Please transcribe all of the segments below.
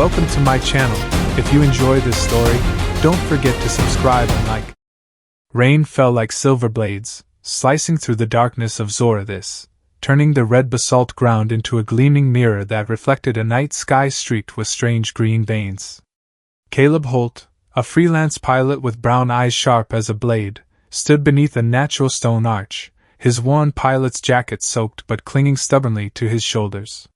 welcome to my channel. If you enjoy this story, don't forget to subscribe and like. Rain fell like silver blades, slicing through the darkness of Zorathis, turning the red basalt ground into a gleaming mirror that reflected a night sky streaked with strange green veins. Caleb Holt, a freelance pilot with brown eyes sharp as a blade, stood beneath a natural stone arch, his worn pilot's jacket soaked but clinging stubbornly to his shoulders.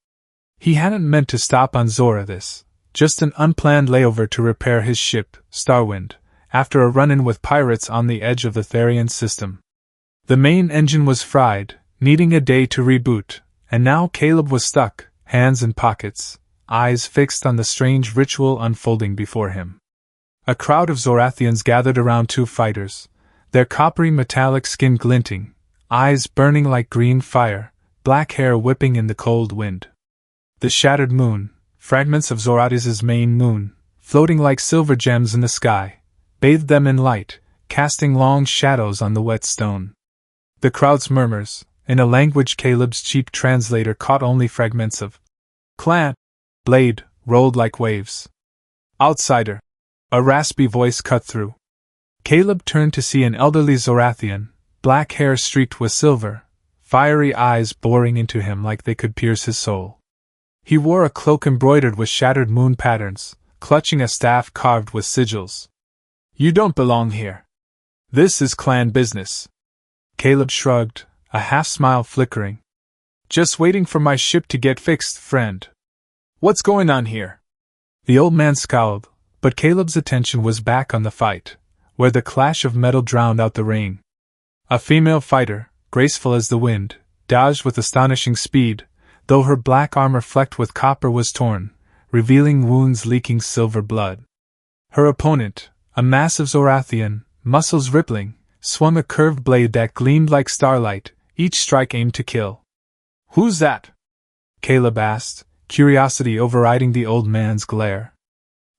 He hadn't meant to stop on Zorathis, just an unplanned layover to repair his ship, Starwind, after a run-in with pirates on the edge of the Therian system. The main engine was fried, needing a day to reboot, and now Caleb was stuck, hands in pockets, eyes fixed on the strange ritual unfolding before him. A crowd of Zorathians gathered around two fighters, their coppery metallic skin glinting, eyes burning like green fire, black hair whipping in the cold wind. The shattered moon, fragments of Zorathis' main moon, floating like silver gems in the sky, bathed them in light, casting long shadows on the wet stone. The crowd's murmurs, in a language Caleb's cheap translator caught only fragments of, "Clan, Blade," rolled like waves. "Outsider," a raspy voice cut through. Caleb turned to see an elderly Zorathian, black hair streaked with silver, fiery eyes boring into him like they could pierce his soul. He wore a cloak embroidered with shattered moon patterns, clutching a staff carved with sigils. "You don't belong here. This is clan business." Caleb shrugged, a half-smile flickering. "Just waiting for my ship to get fixed, friend. What's going on here?" The old man scowled, but Caleb's attention was back on the fight, where the clash of metal drowned out the rain. A female fighter, graceful as the wind, dodged with astonishing speed, though her black armor flecked with copper was torn, revealing wounds leaking silver blood. Her opponent, a massive Zorathian, muscles rippling, swung a curved blade that gleamed like starlight, each strike aimed to kill. "Who's that?" Caleb asked, curiosity overriding the old man's glare.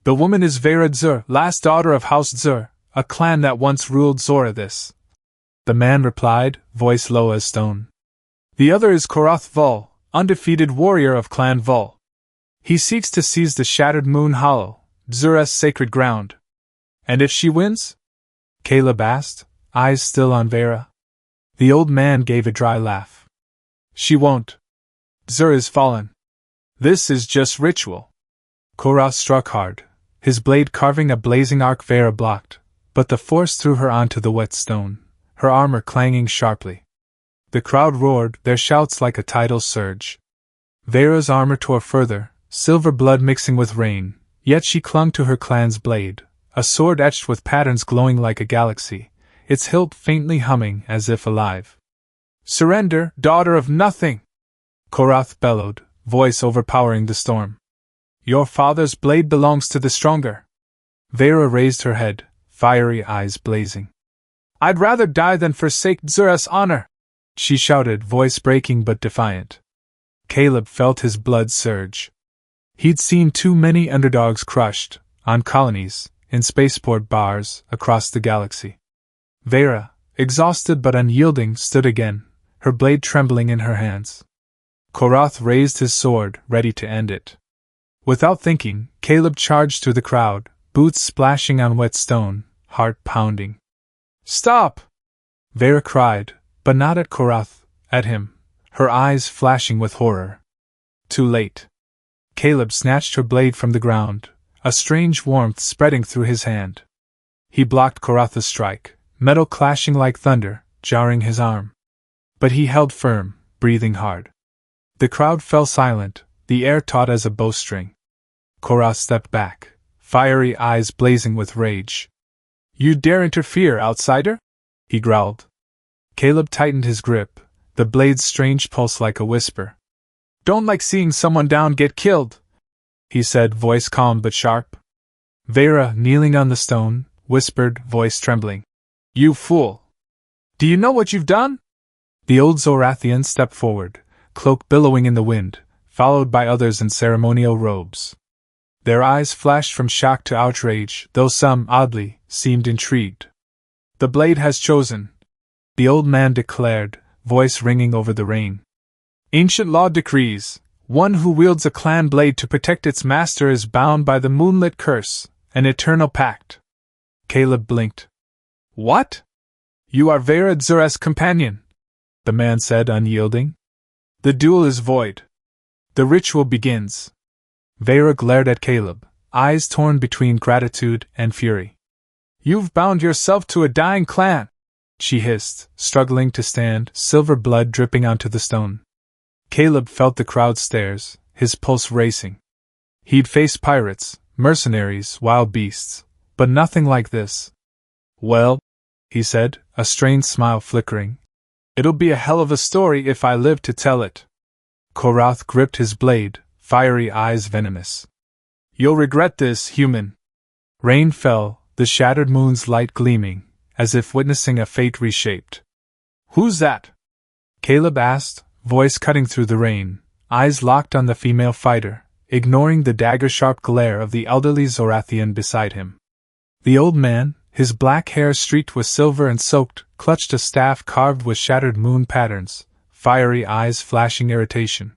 "The woman is Veyra T'Zor, last daughter of House T'Zor, a clan that once ruled Zorathis," the man replied, voice low as stone. "The other is Korath Vol, undefeated warrior of Clan Vol. He seeks to seize the shattered moon hollow, T'Zor's sacred ground." "And if she wins?" Caleb asked, eyes still on Veyra. The old man gave a dry laugh. "She won't. T'Zor is fallen. This is just ritual." Korath struck hard, his blade carving a blazing arc. Veyra blocked, but the force threw her onto the wet stone, her armor clanging sharply. The crowd roared, their shouts like a tidal surge. Veyra's armor tore further, silver blood mixing with rain, yet she clung to her clan's blade, a sword etched with patterns glowing like a galaxy, its hilt faintly humming as if alive. "Surrender, daughter of nothing!" Korath bellowed, voice overpowering the storm. "Your father's blade belongs to the stronger." Veyra raised her head, fiery eyes blazing. "I'd rather die than forsake T'Zor's honor!" she shouted, voice breaking but defiant. Caleb felt his blood surge. He'd seen too many underdogs crushed, on colonies, in spaceport bars, across the galaxy. Veyra, exhausted but unyielding, stood again, her blade trembling in her hands. Korath raised his sword, ready to end it. Without thinking, Caleb charged through the crowd, boots splashing on wet stone, heart pounding. "Stop!" Veyra cried, but not at Korath, at him, her eyes flashing with horror. Too late. Caleb snatched her blade from the ground, a strange warmth spreading through his hand. He blocked Korath's strike, metal clashing like thunder, jarring his arm. But he held firm, breathing hard. The crowd fell silent, the air taut as a bowstring. Korath stepped back, fiery eyes blazing with rage. "You dare interfere, outsider?" he growled. Caleb tightened his grip, the blade's strange pulse like a whisper. "Don't like seeing someone down get killed," he said, voice calm but sharp. Veyra, kneeling on the stone, whispered, voice trembling. "You fool! Do you know what you've done?" The old Zorathian stepped forward, cloak billowing in the wind, followed by others in ceremonial robes. Their eyes flashed from shock to outrage, though some, oddly, seemed intrigued. "The blade has chosen," the old man declared, voice ringing over the rain. "Ancient law decrees, One who wields a clan blade to protect its master is bound by the Moonlit curse, an eternal pact. Caleb blinked. What? You are Veyra T'Zor's companion, the man said, unyielding. The duel is void. The ritual begins. Veyra glared at Caleb, eyes torn between gratitude and fury. You've bound yourself to a dying clan, she hissed, struggling to stand, silver blood dripping onto the stone. Caleb felt the crowd stares, his pulse racing. He'd faced pirates, mercenaries, wild beasts, but nothing like this. Well, he said, a strained smile flickering. It'll be a hell of a story if I live to tell it. Zorath gripped his blade, fiery eyes venomous. You'll regret this, human. Rain fell, the shattered moon's light gleaming, as if witnessing a fate reshaped. Who's that? Caleb asked, voice cutting through the rain, eyes locked on the female fighter, ignoring the dagger-sharp glare of the elderly Zorathian beside him. The old man, his black hair streaked with silver and soaked, clutched a staff carved with shattered moon patterns, fiery eyes flashing irritation.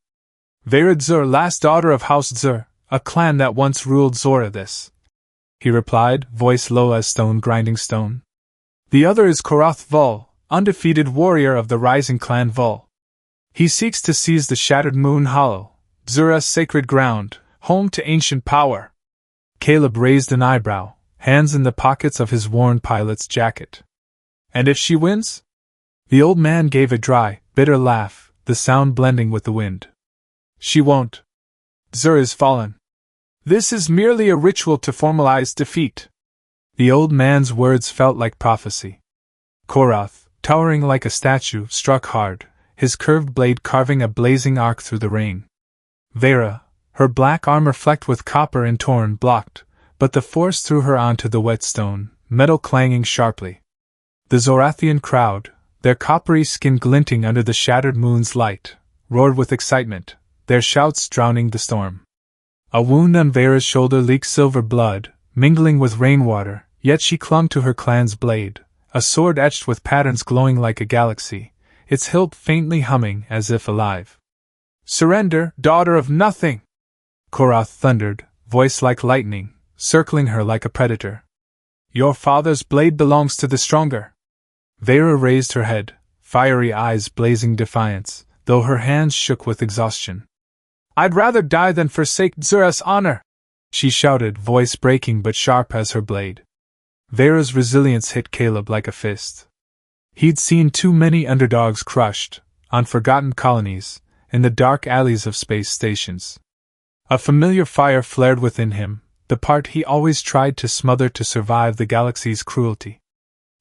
Veyra T'Zor, last daughter of House T'Zor, a clan that once ruled Zorathis, he replied, voice low as stone grinding stone. The other is Zorath Vul, undefeated warrior of the rising clan Vul. He seeks to seize the shattered moon hollow, T'Zor's sacred ground, home to ancient power. Caleb raised an eyebrow, hands in the pockets of his worn pilot's jacket. And if she wins? The old man gave a dry, bitter laugh, the sound blending with the wind. She won't. T'Zor is fallen. This is merely a ritual to formalize defeat. The old man's words felt like prophecy. Zorath, towering like a statue, struck hard, his curved blade carving a blazing arc through the rain. Veyra, her black armor flecked with copper and torn, blocked, but the force threw her onto the wet stone, metal clanging sharply. The Zorathian crowd, their coppery skin glinting under the shattered moon's light, roared with excitement, their shouts drowning the storm. A wound on Veyra's shoulder leaked silver blood, mingling with rainwater, yet she clung to her clan's blade, a sword etched with patterns glowing like a galaxy, its hilt faintly humming as if alive. Surrender, daughter of nothing! Zorath thundered, voice like lightning, circling her like a predator. Your father's blade belongs to the stronger. Veyra raised her head, fiery eyes blazing defiance, though her hands shook with exhaustion. I'd rather die than forsake T'Zor's honor, she shouted, voice breaking but sharp as her blade. Veyra's resilience hit Caleb like a fist. He'd seen too many underdogs crushed, on forgotten colonies, in the dark alleys of space stations. A familiar fire flared within him, the part he always tried to smother to survive the galaxy's cruelty.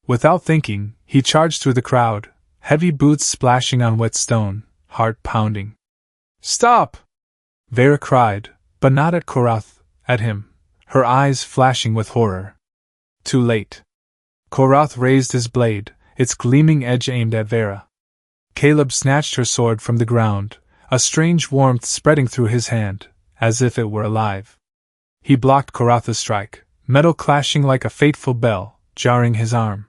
Without thinking, he charged through the crowd, heavy boots splashing on wet stone, heart pounding. Stop! Veyra cried, but not at Zorath, at him, her eyes flashing with horror. Too late. Zorath raised his blade, its gleaming edge aimed at Veyra. Caleb snatched her sword from the ground, a strange warmth spreading through his hand, as if it were alive. He blocked Zorath's strike, metal clashing like a fateful bell, jarring his arm.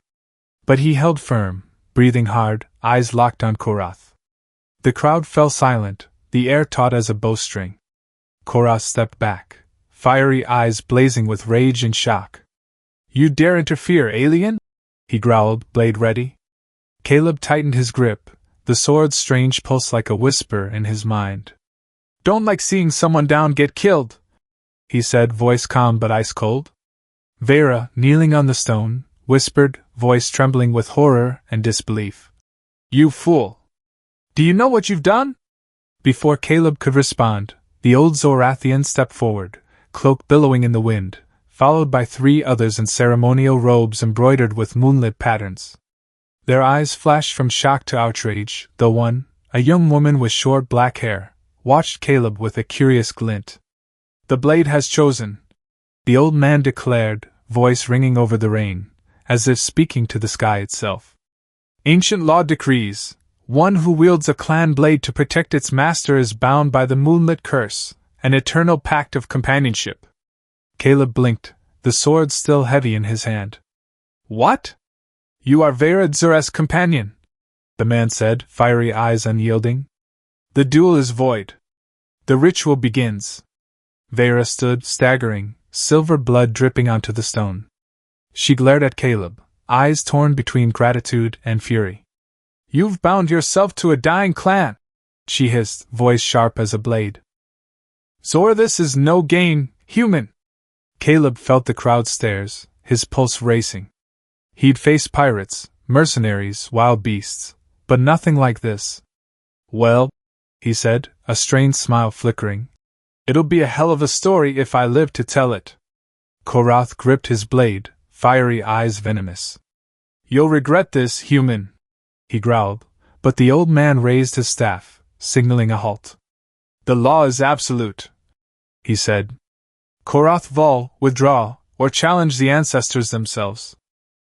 But he held firm, breathing hard, eyes locked on Zorath. The crowd fell silent, the air taut as a bowstring. Zorath stepped back, fiery eyes blazing with rage and shock. You dare interfere, alien? He growled, blade ready. Caleb tightened his grip, the sword's strange pulse like a whisper in his mind. Don't like seeing someone down get killed, he said, voice calm but ice cold. Veyra, kneeling on the stone, whispered, voice trembling with horror and disbelief. You fool! Do you know what you've done? Before Caleb could respond, the old Zorathian stepped forward, cloak billowing in the wind, followed by 3 others in ceremonial robes embroidered with moonlit patterns. Their eyes flashed from shock to outrage, though one, a young woman with short black hair, watched Caleb with a curious glint. The blade has chosen, the old man declared, voice ringing over the rain, as if speaking to the sky itself. Ancient law decrees, one who wields a clan blade to protect its master is bound by the Moonlit curse, an eternal pact of companionship. Caleb blinked, the sword still heavy in his hand. What? You are Veyra T'Zor's companion, the man said, fiery eyes unyielding. The duel is void. The ritual begins. Veyra stood, staggering, silver blood dripping onto the stone. She glared at Caleb, eyes torn between gratitude and fury. "You've bound yourself to a dying clan," she hissed, voice sharp as a blade. "Zorathis is no game, human." Caleb felt the crowd's stares, his pulse racing. He'd faced pirates, mercenaries, wild beasts, but nothing like this. "Well," he said, a strained smile flickering, "it'll be a hell of a story if I live to tell it." Zorath gripped his blade, fiery eyes venomous. "You'll regret this, human," he growled, but the old man raised his staff, signaling a halt. "The law is absolute," he said. "Zorath Vol, withdraw, or challenge the ancestors themselves."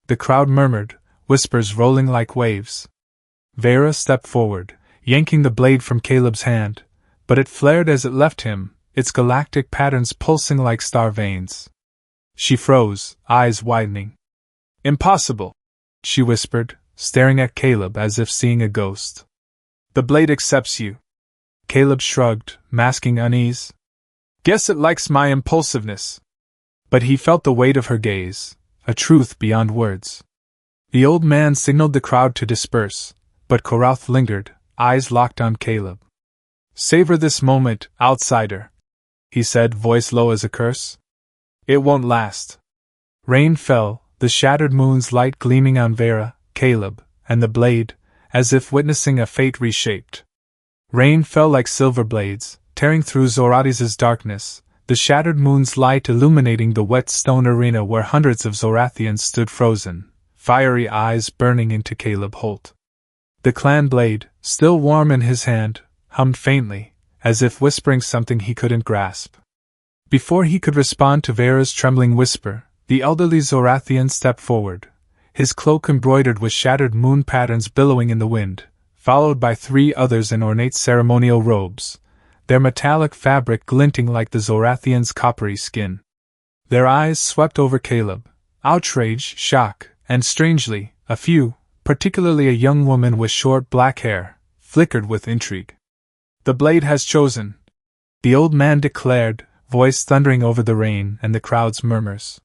The crowd murmured, whispers rolling like waves. Veyra stepped forward, yanking the blade from Caleb's hand, but it flared as it left him, its galactic patterns pulsing like star veins. She froze, eyes widening. "Impossible," she whispered, staring at Caleb as if seeing a ghost. "The blade accepts you." Caleb shrugged, masking unease. "Guess it likes my impulsiveness." But he felt the weight of her gaze, a truth beyond words. The old man signaled the crowd to disperse, but Zorath lingered, eyes locked on Caleb. "Savor this moment, outsider," he said, voice low as a curse. "It won't last." Rain fell, the shattered moon's light gleaming on Veyra, Caleb, and the blade, as if witnessing a fate reshaped. Rain fell like silver blades, tearing through Zorathis' darkness, the shattered moon's light illuminating the wet stone arena where hundreds of Zorathians stood frozen, fiery eyes burning into Caleb Holt. The clan blade, still warm in his hand, hummed faintly, as if whispering something he couldn't grasp. Before he could respond to Veyra's trembling whisper, the elderly Zorathian stepped forward, his cloak embroidered with shattered moon patterns billowing in the wind, followed by 3 others in ornate ceremonial robes, their metallic fabric glinting like the Zorathian's coppery skin. Their eyes swept over Caleb, outrage, shock, and strangely, a few, particularly a young woman with short black hair, flickered with intrigue. "The blade has chosen," the old man declared, voice thundering over the rain and the crowd's murmurs.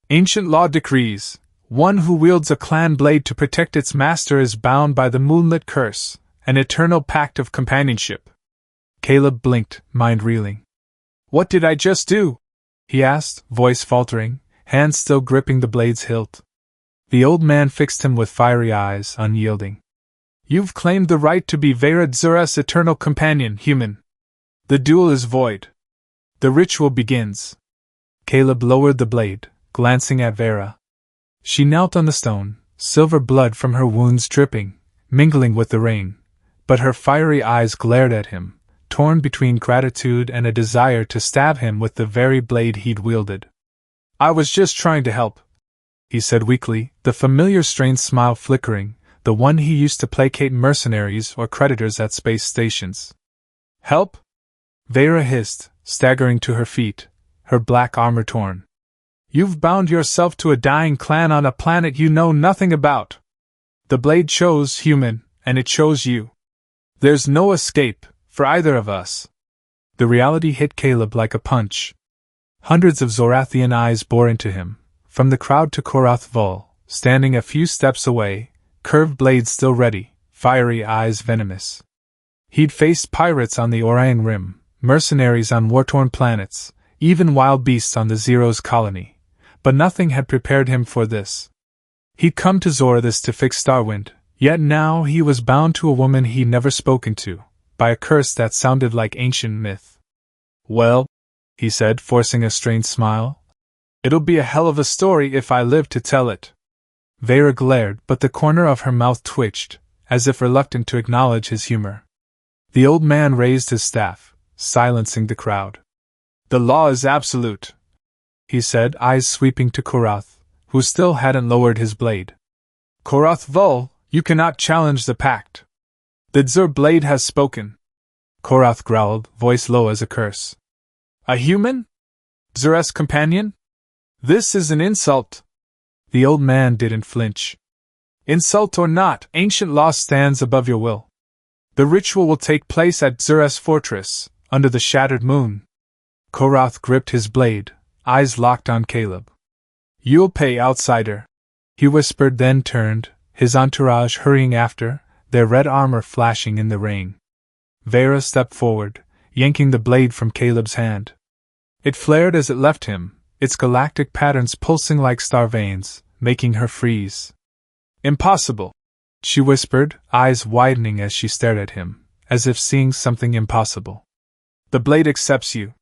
"Ancient law decrees, one who wields a clan blade to protect its master is bound by the Moonlit curse, an eternal pact of companionship." Caleb blinked, mind reeling. "What did I just do?" he asked, voice faltering, hands still gripping the blade's hilt. The old man fixed him with fiery eyes, unyielding. "You've claimed the right to be Veyra T'Zor's eternal companion, human. The duel is void. The ritual begins." Caleb lowered the blade, glancing at Veyra. She knelt on the stone, silver blood from her wounds dripping, mingling with the rain, but her fiery eyes glared at him, torn between gratitude and a desire to stab him with the very blade he'd wielded. "I was just trying to help," he said weakly, the familiar strained smile flickering, the one he used to placate mercenaries or creditors at space stations. "Help?" Veyra hissed, staggering to her feet, her black armor torn. "You've bound yourself to a dying clan on a planet you know nothing about. The blade chose human, and it chose you. There's no escape, for either of us." The reality hit Caleb like a punch. Hundreds of Zorathian eyes bore into him, from the crowd to Zorath Vol, standing a few steps away, curved blades still ready, fiery eyes venomous. He'd faced pirates on the Orion Rim, mercenaries on war-torn planets, even wild beasts on the Zero's colony, but nothing had prepared him for this. He'd come to Zorathis to fix Starwind, yet now he was bound to a woman he'd never spoken to, by a curse that sounded like ancient myth. "Well," he said, forcing a strained smile, "it'll be a hell of a story if I live to tell it." Veyra glared, but the corner of her mouth twitched, as if reluctant to acknowledge his humor. The old man raised his staff, silencing the crowd. "The law is absolute," he said, eyes sweeping to Zorath, who still hadn't lowered his blade. "Zorath Vol, you cannot challenge the pact. The T'Zor blade has spoken." Zorath growled, voice low as a curse. "A human? T'Zor's companion? This is an insult." The old man didn't flinch. "Insult or not, ancient law stands above your will. The ritual will take place at T'Zor's fortress, under the shattered moon. Korath gripped his blade, eyes locked on Caleb. You'll pay, outsider, he whispered, then turned, his entourage hurrying after, their red armor flashing in the rain. Veyra stepped forward, yanking the blade from Caleb's hand. It flared as it left him, its galactic patterns pulsing like star veins, making her freeze. Impossible, she whispered, eyes widening as she stared at him, as if seeing something impossible. The blade accepts you.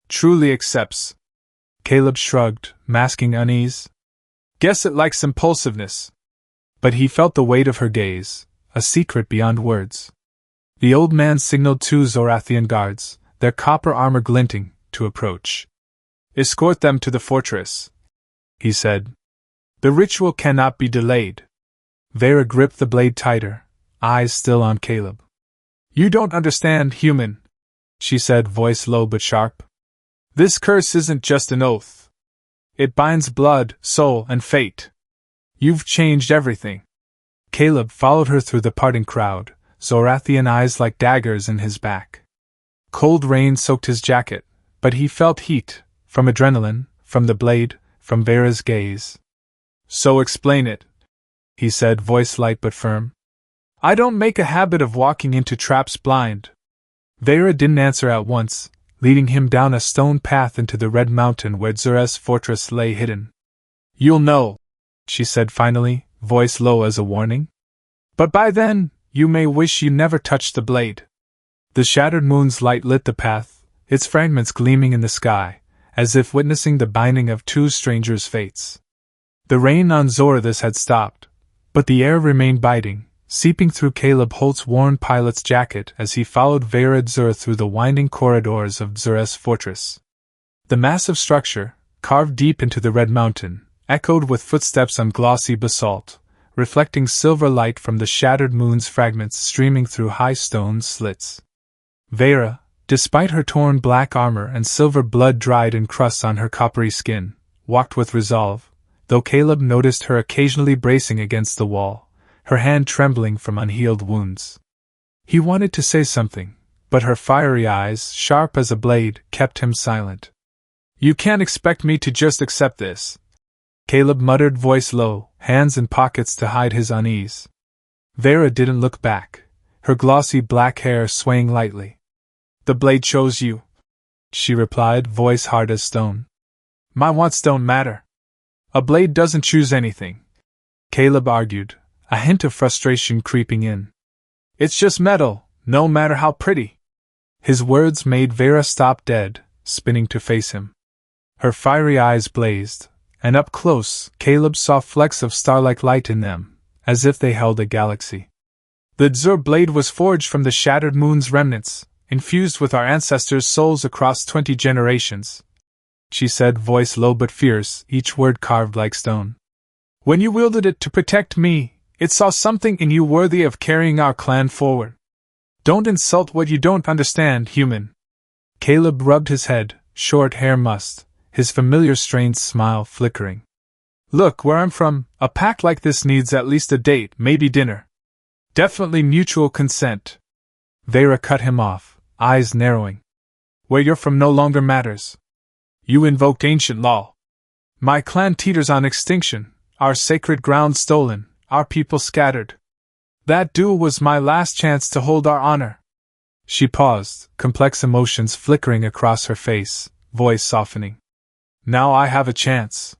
Truly accepts. Caleb shrugged, masking unease. Guess it likes impulsiveness. But he felt the weight of her gaze, a secret beyond words. The old man signaled two Zorathian guards, their copper armor glinting, to approach. Escort them to the fortress, he said. The ritual cannot be delayed. Veyra gripped the blade tighter, eyes still on Caleb. You don't understand, human, she said, voice low but sharp. This curse isn't just an oath. It binds blood, soul, and fate. You've changed everything. Caleb followed her through the parting crowd, Zorathian eyes like daggers in his back. Cold rain soaked his jacket, but he felt heat, from adrenaline, from the blade, from Veyra's gaze. So explain it, he said, voice light but firm. I don't make a habit of walking into traps blind. Veyra didn't answer at once, leading him down a stone path into the red mountain where Zorathis' fortress lay hidden. You'll know, she said finally, voice low as a warning. But by then, you may wish you never touched the blade. The shattered moon's light lit the path, its fragments gleaming in the sky, as if witnessing the binding of two strangers' fates. The rain on Zorathis had stopped, but the air remained biting, seeping through Caleb Holt's worn pilot's jacket as he followed Veyra T'Zor through the winding corridors of Zorathis' fortress. The massive structure, carved deep into the red mountain, echoed with footsteps on glossy basalt, reflecting silver light from the shattered moon's fragments streaming through high stone slits. Veyra, despite her torn black armor and silver blood dried in crusts on her coppery skin, walked with resolve, though Caleb noticed her occasionally bracing against the wall, her hand trembling from unhealed wounds. He wanted to say something, but her fiery eyes, sharp as a blade, kept him silent. You can't expect me to just accept this, Caleb muttered, voice low, hands in pockets to hide his unease. Veyra didn't look back, her glossy black hair swaying lightly. The blade chose you, she replied, voice hard as stone. My wants don't matter. A blade doesn't choose anything, Caleb argued, a hint of frustration creeping in. It's just metal, no matter how pretty. His words made Veyra stop dead, spinning to face him. Her fiery eyes blazed, and up close, Caleb saw flecks of star-like light in them, as if they held a galaxy. The T'Zor blade was forged from the shattered moon's remnants, infused with our ancestors' souls across 20 generations, she said, voice low but fierce, each word carved like stone. When you wielded it to protect me, it saw something in you worthy of carrying our clan forward. Don't insult what you don't understand, human. Caleb rubbed his head, short hair mussed, his familiar strained smile flickering. Look, where I'm from, a pact like this needs at least a date, maybe dinner. Definitely mutual consent. Veyra cut him off, eyes narrowing. Where you're from no longer matters. You invoked ancient law. My clan teeters on extinction, our sacred ground stolen, our people scattered. That duel was my last chance to hold our honor. She paused, complex emotions flickering across her face, voice softening. Now I have a chance.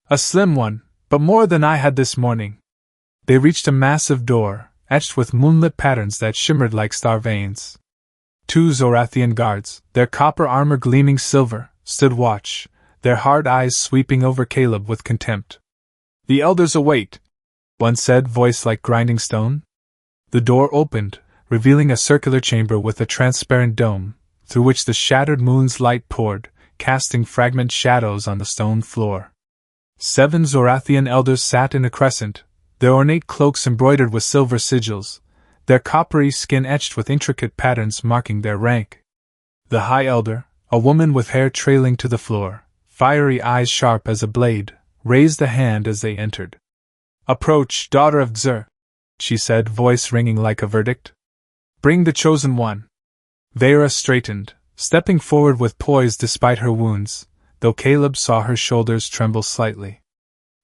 A slim one, but more than I had this morning. They reached a massive door, etched with moonlit patterns that shimmered like star veins. Two Zorathian guards, their copper armor gleaming silver, stood watch, their hard eyes sweeping over Caleb with contempt. The elders await, one said, voice like grinding stone. The door opened, revealing a circular chamber with a transparent dome, through which the shattered moon's light poured, casting fragment shadows on the stone floor. 7 Zorathian elders sat in a crescent, their ornate cloaks embroidered with silver sigils, their coppery skin etched with intricate patterns marking their rank. The High Elder, a woman with hair trailing to the floor, fiery eyes sharp as a blade, raised a hand as they entered. Approach, daughter of T'Zor, she said, voice ringing like a verdict. Bring the chosen one. Veyra straightened, stepping forward with poise despite her wounds, though Caleb saw her shoulders tremble slightly.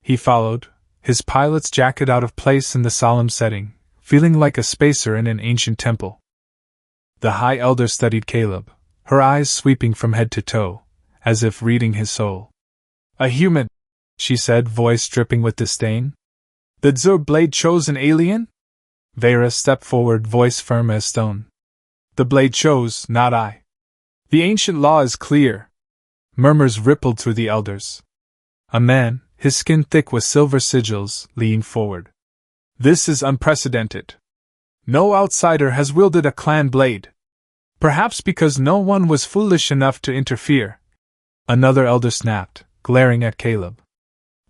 He followed, his pilot's jacket out of place in the solemn setting, feeling like a spacer in an ancient temple. The High Elder studied Caleb, her eyes sweeping from head to toe, as if reading his soul. "A human," she said, voice dripping with disdain. "The T'Zor blade chose an alien?" Veyra stepped forward, voice firm as stone. "The blade chose, not I. The ancient law is clear." Murmurs rippled through the elders. A man, his skin thick with silver sigils, leaned forward. "This is unprecedented. No outsider has wielded a clan blade. Perhaps because no one was foolish enough to interfere." Another elder snapped, glaring at Caleb.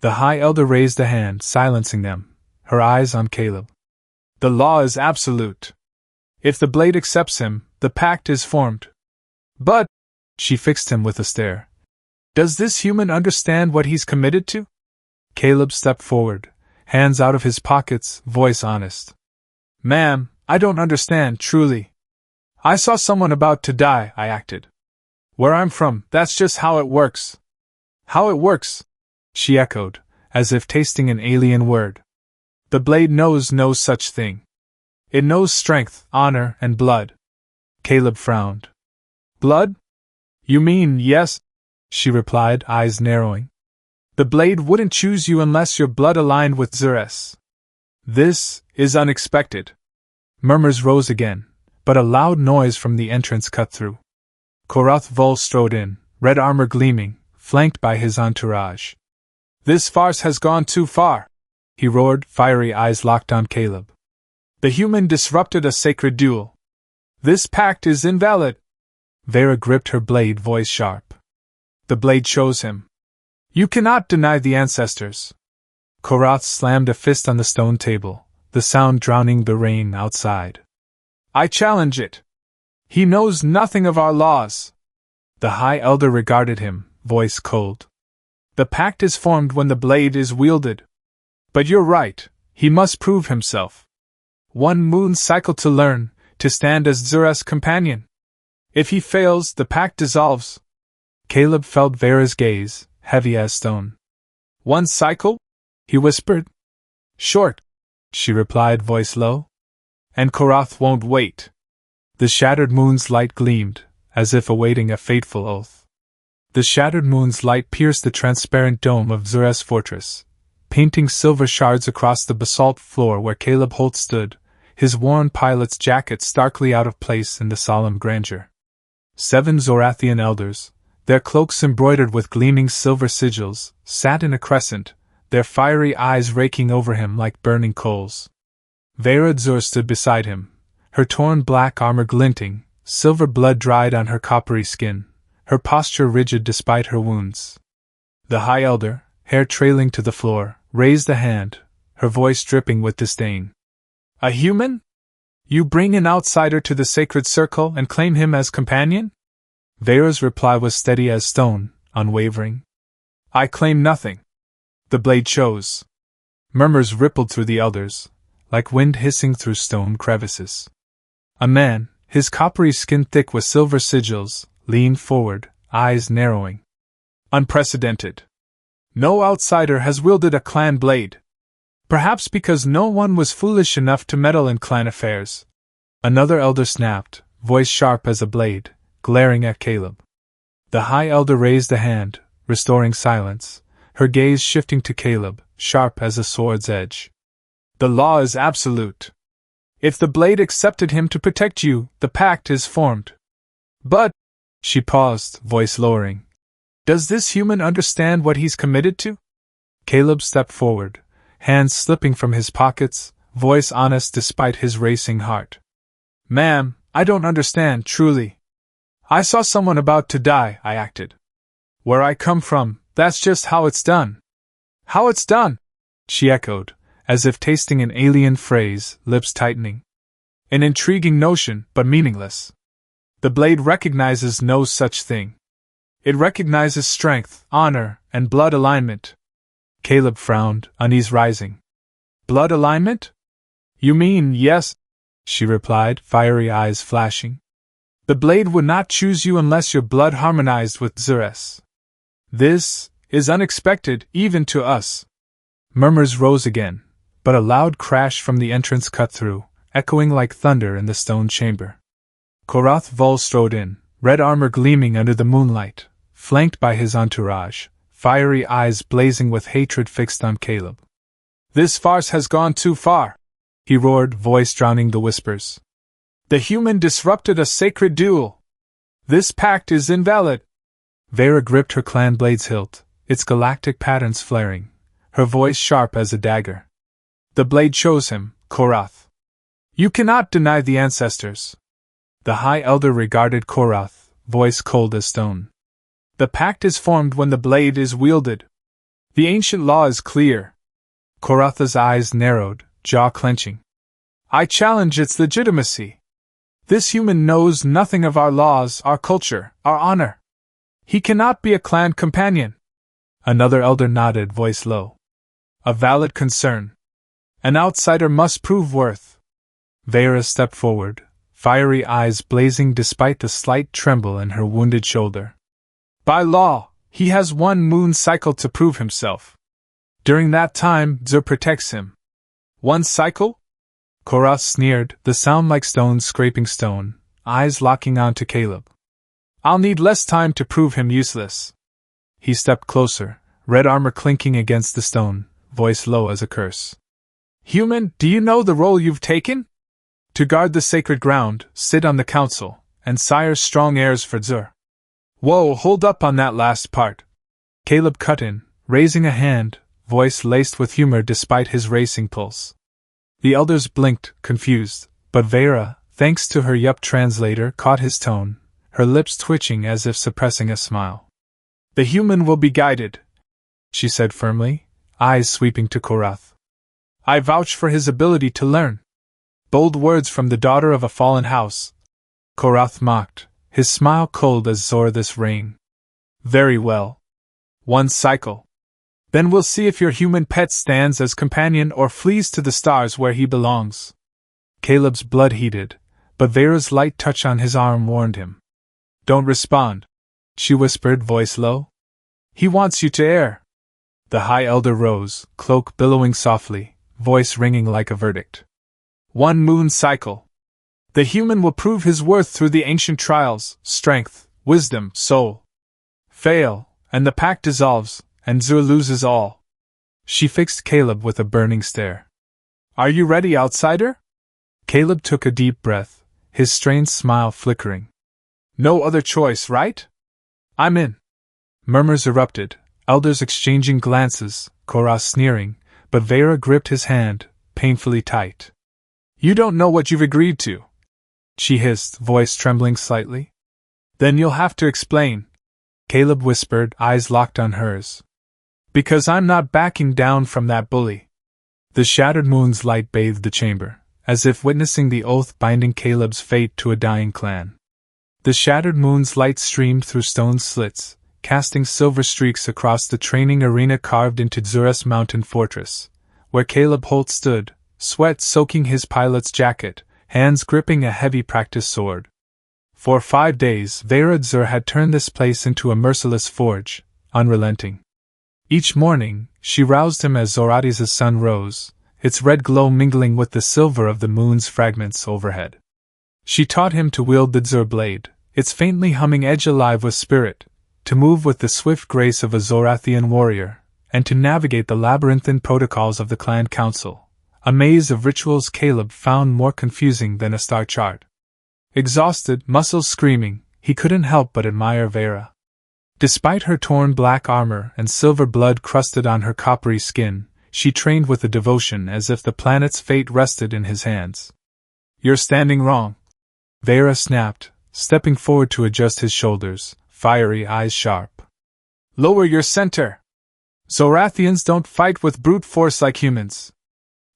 The High Elder raised a hand, silencing them, her eyes on Caleb. "The law is absolute. If the blade accepts him, the pact is formed. But," she fixed him with a stare, "does this human understand what he's committed to?" Caleb stepped forward, hands out of his pockets, voice honest. "Ma'am, I don't understand, truly. I saw someone about to die, I acted. Where I'm from, that's just how it works." "How it works?" she echoed, as if tasting an alien word. "The blade knows no such thing. It knows strength, honor, and blood." Caleb frowned. "Blood? You mean yes?" she replied, eyes narrowing. "The blade wouldn't choose you unless your blood aligned with Zorathis." "This is unexpected." Murmurs rose again, but a loud noise from the entrance cut through. Korath Vol strode in, red armor gleaming, flanked by his entourage. "This farce has gone too far," he roared, fiery eyes locked on Caleb. "The human disrupted a sacred duel. This pact is invalid." Veyra gripped her blade, voice sharp. "The blade chose him. You cannot deny the ancestors." Korath slammed a fist on the stone table, the sound drowning the rain outside. "I challenge it. He knows nothing of our laws." The High Elder regarded him, voice cold. "The pact is formed when the blade is wielded. But you're right, he must prove himself. One moon cycle to learn, to stand as Zorath's companion. If he fails, the pact dissolves." Caleb felt Veyra's gaze, heavy as stone. "One cycle?" he whispered. "Short," she replied, voice low. "And Korath won't wait." The shattered moon's light gleamed, as if awaiting a fateful oath. The shattered moon's light pierced the transparent dome of Zorath's fortress, painting silver shards across the basalt floor where Caleb Holt stood, his worn pilot's jacket starkly out of place in the solemn grandeur. 7 Zorathian elders, their cloaks embroidered with gleaming silver sigils, sat in a crescent, their fiery eyes raking over him like burning coals. Veyra T'Zor stood beside him, her torn black armor glinting, silver blood dried on her coppery skin, her posture rigid despite her wounds. The High Elder, hair trailing to the floor, raised a hand, her voice dripping with disdain. "A human? You bring an outsider to the sacred circle and claim him as companion?" Veyra's reply was steady as stone, unwavering. "I claim nothing. The blade chose." Murmurs rippled through the elders, like wind hissing through stone crevices. A man, his coppery skin thick with silver sigils, leaned forward, eyes narrowing. "Unprecedented. No outsider has wielded a clan blade. Perhaps because no one was foolish enough to meddle in clan affairs." Another elder snapped, voice sharp as a blade, glaring at Caleb. The High Elder raised a hand, restoring silence, her gaze shifting to Caleb, sharp as a sword's edge. "The law is absolute. If the blade accepted him to protect you, the pact is formed. But," she paused, voice lowering, "does this human understand what he's committed to?" Caleb stepped forward, hands slipping from his pockets, voice honest despite his racing heart. "Ma'am, I don't understand, truly. I saw someone about to die, I acted. Where I come from, that's just how it's done." "How it's done?" she echoed, as if tasting an alien phrase, lips tightening. "An intriguing notion, but meaningless. The blade recognizes no such thing. It recognizes strength, honor, and blood alignment." Caleb frowned, unease rising. "Blood alignment? You mean yes?" she replied, fiery eyes flashing. The blade would not choose you unless your blood harmonized with Zorathis. This is unexpected, even to us. Murmurs rose again, but a loud crash from the entrance cut through, echoing like thunder in the stone chamber. Korath Vol strode in, red armor gleaming under the moonlight, flanked by his entourage, fiery eyes blazing with hatred fixed on Caleb. "This farce has gone too far," he roared, voice drowning the whispers. "The human disrupted a sacred duel. This pact is invalid." Veyra gripped her clan blade's hilt, its galactic patterns flaring, her voice sharp as a dagger. "The blade chose him, Korath. You cannot deny the ancestors." The High Elder regarded Korath, voice cold as stone. "The pact is formed when the blade is wielded. The ancient law is clear." Korath's eyes narrowed, jaw clenching. "I challenge its legitimacy. This human knows nothing of our laws, our culture, our honor. He cannot be a clan companion." Another elder nodded, voice low. "A valid concern. An outsider must prove worth." Veyra stepped forward, fiery eyes blazing despite the slight tremble in her wounded shoulder. "By law, he has one moon cycle to prove himself. During that time, Zur protects him." "One cycle?" Korath sneered, the sound like stones scraping stone, eyes locking on to Caleb. "I'll need less time to prove him useless." He stepped closer, red armor clinking against the stone, voice low as a curse. "Human, do you know the role you've taken? To guard the sacred ground, sit on the council, and sire strong heirs for Zur." "Whoa, hold up on that last part." Caleb cut in, raising a hand, voice laced with humor despite his racing pulse. The elders blinked, confused, but Veyra, thanks to her yup translator, caught his tone, her lips twitching as if suppressing a smile. "The human will be guided," she said firmly, eyes sweeping to Korath. "I vouch for his ability to learn." "Bold words from the daughter of a fallen house," Korath mocked, his smile cold as Zorathis' rain. "Very well. One cycle. Then we'll see if your human pet stands as companion or flees to the stars where he belongs." Caleb's blood heated, but Veyra's light touch on his arm warned him. "Don't respond," she whispered, voice low. "He wants you to err." The High Elder rose, cloak billowing softly, voice ringing like a verdict. "One moon cycle. The human will prove his worth through the ancient trials, strength, wisdom, soul. Fail, and the pact dissolves, and Zur loses all." She fixed Caleb with a burning stare. "Are you ready, outsider?" Caleb took a deep breath, his strained smile flickering. "No other choice, right?" "I'm in." Murmurs erupted, elders exchanging glances, Korath sneering, but Veyra gripped his hand, painfully tight. "You don't know what you've agreed to," she hissed, voice trembling slightly. "Then you'll have to explain," Caleb whispered, eyes locked on hers. "Because I'm not backing down from that bully." The shattered moon's light bathed the chamber, as if witnessing the oath binding Caleb's fate to a dying clan. The shattered moon's light streamed through stone slits, casting silver streaks across the training arena carved into Zorath's mountain fortress, where Caleb Holt stood, sweat soaking his pilot's jacket, hands gripping a heavy practice sword. For 5 days, Veyra T'Zor had turned this place into a merciless forge, unrelenting. Each morning, she roused him as Zorathis' sun rose, its red glow mingling with the silver of the moon's fragments overhead. She taught him to wield the T'Zor blade, its faintly humming edge alive with spirit, to move with the swift grace of a Zorathian warrior, and to navigate the labyrinthine protocols of the clan council, a maze of rituals Caleb found more confusing than a star chart. Exhausted, muscles screaming, he couldn't help but admire Veyra. Despite her torn black armor and silver blood crusted on her coppery skin, she trained with a devotion as if the planet's fate rested in his hands. "You're standing wrong," Veyra snapped, stepping forward to adjust his shoulders, fiery eyes sharp. "Lower your center! Zorathians don't fight with brute force like humans."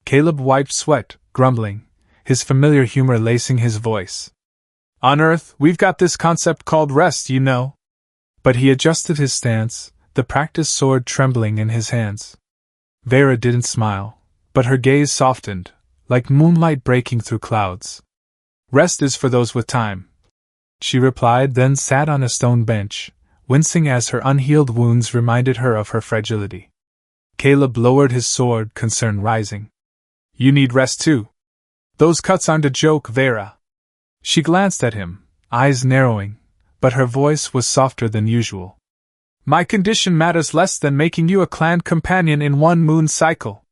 Caleb wiped sweat, grumbling, his familiar humor lacing his voice. "On Earth, we've got this concept called rest, you know." But he adjusted his stance, the practiced sword trembling in his hands. Veyra didn't smile, but her gaze softened, like moonlight breaking through clouds. "Rest is for those with time. she replied, then sat on a stone bench, wincing as her unhealed wounds reminded her of her fragility. Caleb lowered his sword, concern rising. You need rest too. Those cuts aren't a joke, Veyra. She glanced at him, eyes narrowing, but her voice was softer than usual. My condition matters less than making you a clan companion in one moon cycle.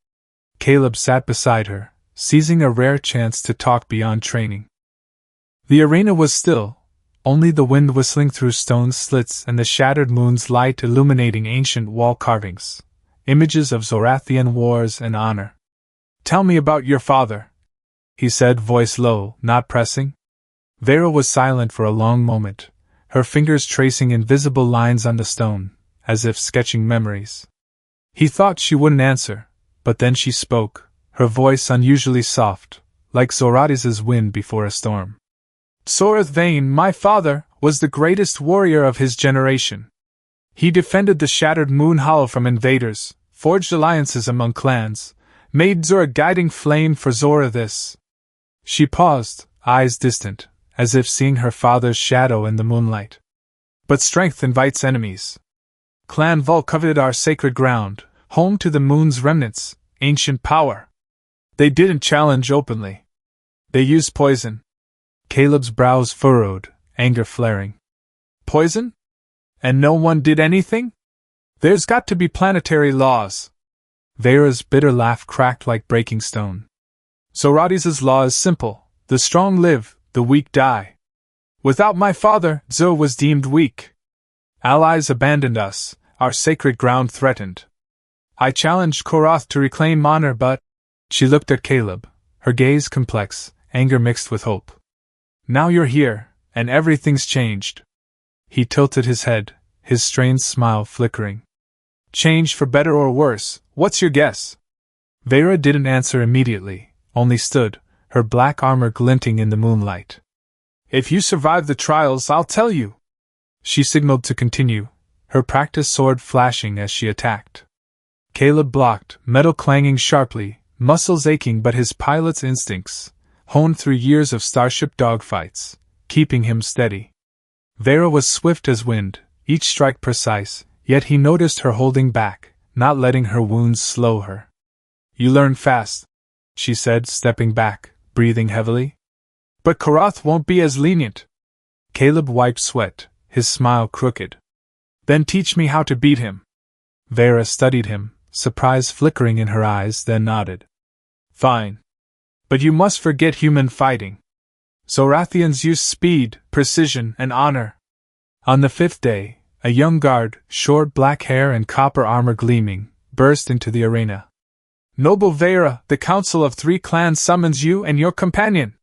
Caleb sat beside her, seizing a rare chance to talk beyond training. The arena was still, only the wind whistling through stone slits and the shattered moon's light illuminating ancient wall carvings, images of Zorathian wars and honor. Tell me about your father, he said, voice low, not pressing. Veyra was silent for a long moment, her fingers tracing invisible lines on the stone, as if sketching memories. He thought she wouldn't answer, but then she spoke, her voice unusually soft, like Zorathis's wind before a storm. Zorathian, my father, was the greatest warrior of his generation. He defended the shattered moon hollow from invaders, forged alliances among clans, made Zor a guiding flame for Zorathis. She paused, eyes distant, as if seeing her father's shadow in the moonlight. But strength invites enemies. Clan Vol coveted our sacred ground, home to the moon's remnants, ancient power. They didn't challenge openly. They used poison. Caleb's brows furrowed, anger flaring. Poison? And no one did anything? There's got to be planetary laws. Veyra's bitter laugh cracked like breaking stone. Zorathis's law is simple: the strong live, the weak die. Without my father, Zor was deemed weak. Allies abandoned us, our sacred ground threatened. I challenged Koroth to reclaim honor, but... She looked at Caleb, her gaze complex, anger mixed with hope. Now you're here, and everything's changed. He tilted his head, his strained smile flickering. Changed for better or worse, what's your guess? Veyra didn't answer immediately, only stood, her black armor glinting in the moonlight. If you survive the trials, I'll tell you. She signaled to continue, her practiced sword flashing as she attacked. Caleb blocked, metal clanging sharply, muscles aching, but his pilot's instincts, honed through years of starship dogfights, keeping him steady. Veyra was swift as wind, each strike precise, yet he noticed her holding back, not letting her wounds slow her. You learn fast, she said, stepping back, breathing heavily. But Koroth won't be as lenient. Caleb wiped sweat, his smile crooked. Then teach me how to beat him. Veyra studied him, surprise flickering in her eyes, then nodded. Fine. But you must forget human fighting. Zorathians use speed, precision, and honor. On the 5th day, a young guard, short black hair and copper armor gleaming, burst into the arena. Noble Veyra, the Council of 3 Clans summons you and your companion.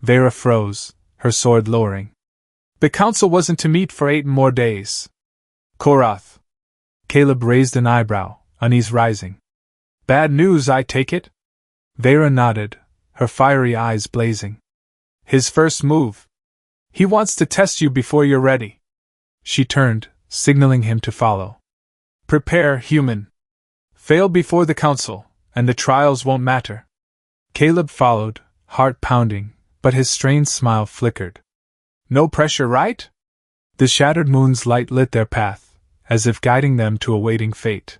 Veyra froze, her sword lowering. The council wasn't to meet for 8 more days. Koroth. Caleb raised an eyebrow, unease rising. Bad news, I take it? Veyra nodded, her fiery eyes blazing. His first move. He wants to test you before you're ready. She turned, signaling him to follow. Prepare, human. Fail before the council, and the trials won't matter. Caleb followed, heart pounding, but his strained smile flickered. No pressure, right? The shattered moon's light lit their path, as if guiding them to awaiting fate.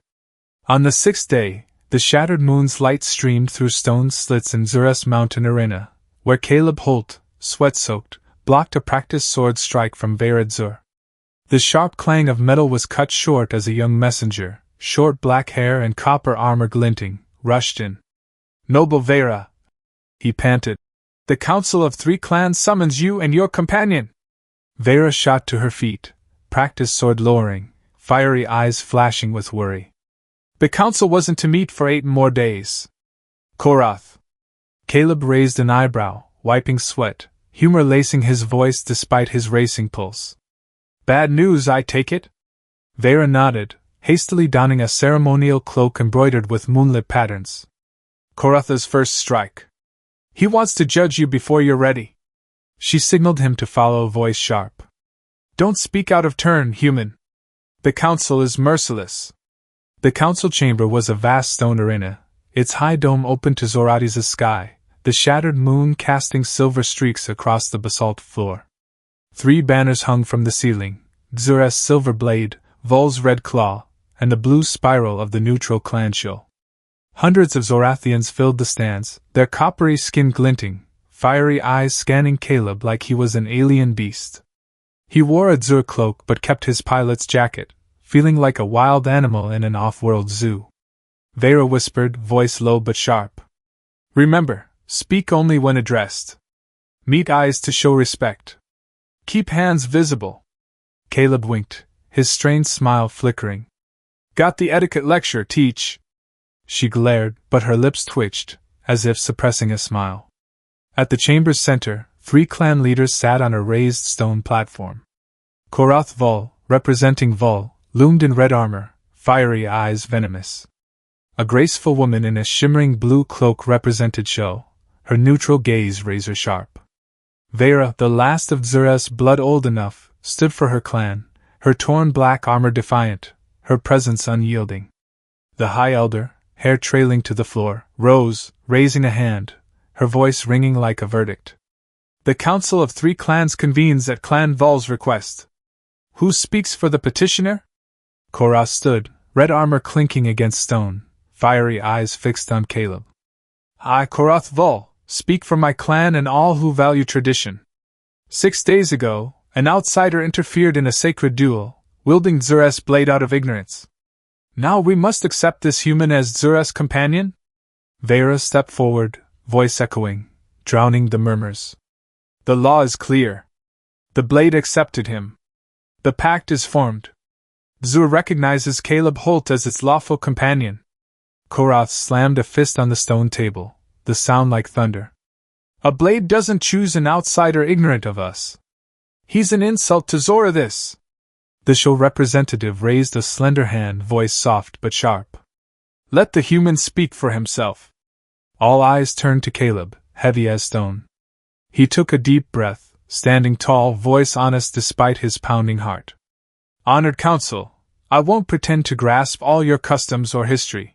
On the 6th day, the shattered moon's light streamed through stone slits in Zura's mountain arena, where Caleb Holt, sweat-soaked, blocked a practiced sword strike from Veyra T'Zor. The sharp clang of metal was cut short as a young messenger, short black hair and copper armor glinting, rushed in. Noble Veyra, he panted. The Council of 3 Clans summons you and your companion. Veyra shot to her feet, practiced sword lowering, fiery eyes flashing with worry. The council wasn't to meet for 8 more days. Koroth. Caleb raised an eyebrow, wiping sweat, humor lacing his voice despite his racing pulse. Bad news, I take it? Veyra nodded, hastily donning a ceremonial cloak embroidered with moonlit patterns. Koroth's first strike. He wants to judge you before you're ready. She signaled him to follow, voice sharp. Don't speak out of turn, human. The council is merciless. The council chamber was a vast stone arena, its high dome open to Zorathis's sky, the shattered moon casting silver streaks across the basalt floor. 3 banners hung from the ceiling: T'Zor's silver blade, Vol's red claw, and the blue spiral of the neutral clan shield. Hundreds of Zorathians filled the stands, their coppery skin glinting, fiery eyes scanning Caleb like he was an alien beast. He wore a T'Zor cloak but kept his pilot's jacket, feeling like a wild animal in an off-world zoo. Veyra whispered, voice low but sharp. Remember, speak only when addressed. Meet eyes to show respect. Keep hands visible. Caleb winked, his strained smile flickering. Got the etiquette lecture, teach? She glared, but her lips twitched, as if suppressing a smile. At the chamber's center, 3 clan leaders sat on a raised stone platform. Korath Vol, representing Vol, loomed in red armor, fiery eyes venomous. A graceful woman in a shimmering blue cloak represented Sho, her neutral gaze razor sharp. Veyra, the last of T'Zor's blood old enough, stood for her clan, her torn black armor defiant, her presence unyielding. The High Elder, hair trailing to the floor, rose, raising a hand, her voice ringing like a verdict. The Council of 3 Clans convenes at Clan Vol's request. Who speaks for the petitioner? Korath stood, red armor clinking against stone, fiery eyes fixed on Caleb. I, Korath Vol, speak for my clan and all who value tradition. 6 days ago, an outsider interfered in a sacred duel, wielding T'Zor's blade out of ignorance. Now we must accept this human as T'Zor's companion? Veyra stepped forward, voice echoing, drowning the murmurs. The law is clear. The blade accepted him. The pact is formed. T'Zor recognizes Caleb Holt as its lawful companion. Korath slammed a fist on the stone table, the sound like thunder. A blade doesn't choose an outsider ignorant of us. He's an insult to Zorathis. The show representative raised a slender hand, voice soft but sharp. Let the human speak for himself. All eyes turned to Caleb, heavy as stone. He took a deep breath, standing tall, voice honest despite his pounding heart. Honored Council, I won't pretend to grasp all your customs or history.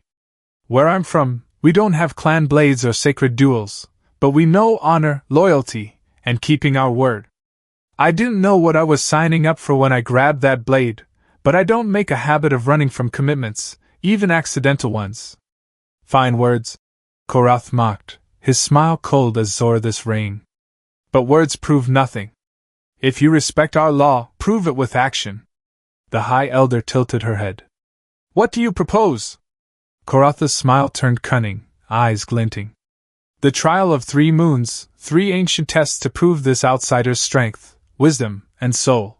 Where I'm from, we don't have clan blades or sacred duels, but we know honor, loyalty, and keeping our word. I didn't know what I was signing up for when I grabbed that blade, but I don't make a habit of running from commitments, even accidental ones. Fine words, Korath mocked, his smile cold as Zorathis rain. But words prove nothing. If you respect our law, prove it with action. The High Elder tilted her head. What do you propose? Korath's smile turned cunning, eyes glinting. The trial of 3 moons, 3 ancient tests to prove this outsider's strength, wisdom, and soul.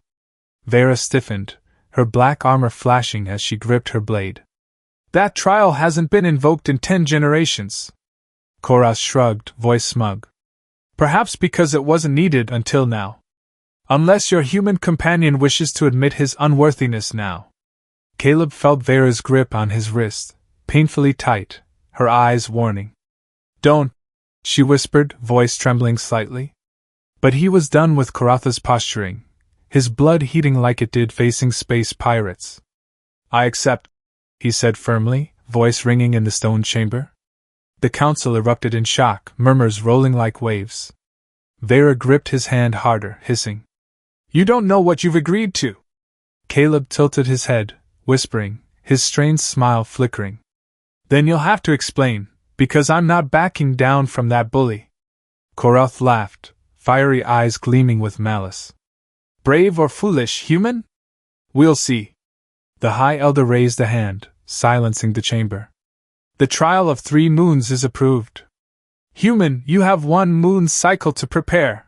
Veyra stiffened, her black armor flashing as she gripped her blade. That trial hasn't been invoked in 10 generations. Korath shrugged, voice smug. Perhaps because it wasn't needed until now. Unless your human companion wishes to admit his unworthiness now. Caleb felt Veyra's grip on his wrist, painfully tight, her eyes warning. Don't, she whispered, voice trembling slightly. But he was done with Korath's posturing, his blood heating like it did facing space pirates. I accept, he said firmly, voice ringing in the stone chamber. The council erupted in shock, murmurs rolling like waves. Veyra gripped his hand harder, hissing. You don't know what you've agreed to. Caleb tilted his head, whispering, his strained smile flickering. Then you'll have to explain, because I'm not backing down from that bully. Korath laughed, fiery eyes gleaming with malice. Brave or foolish, human? We'll see. The High Elder raised a hand, silencing the chamber. The trial of 3 moons is approved. Human, you have 1 moon cycle to prepare.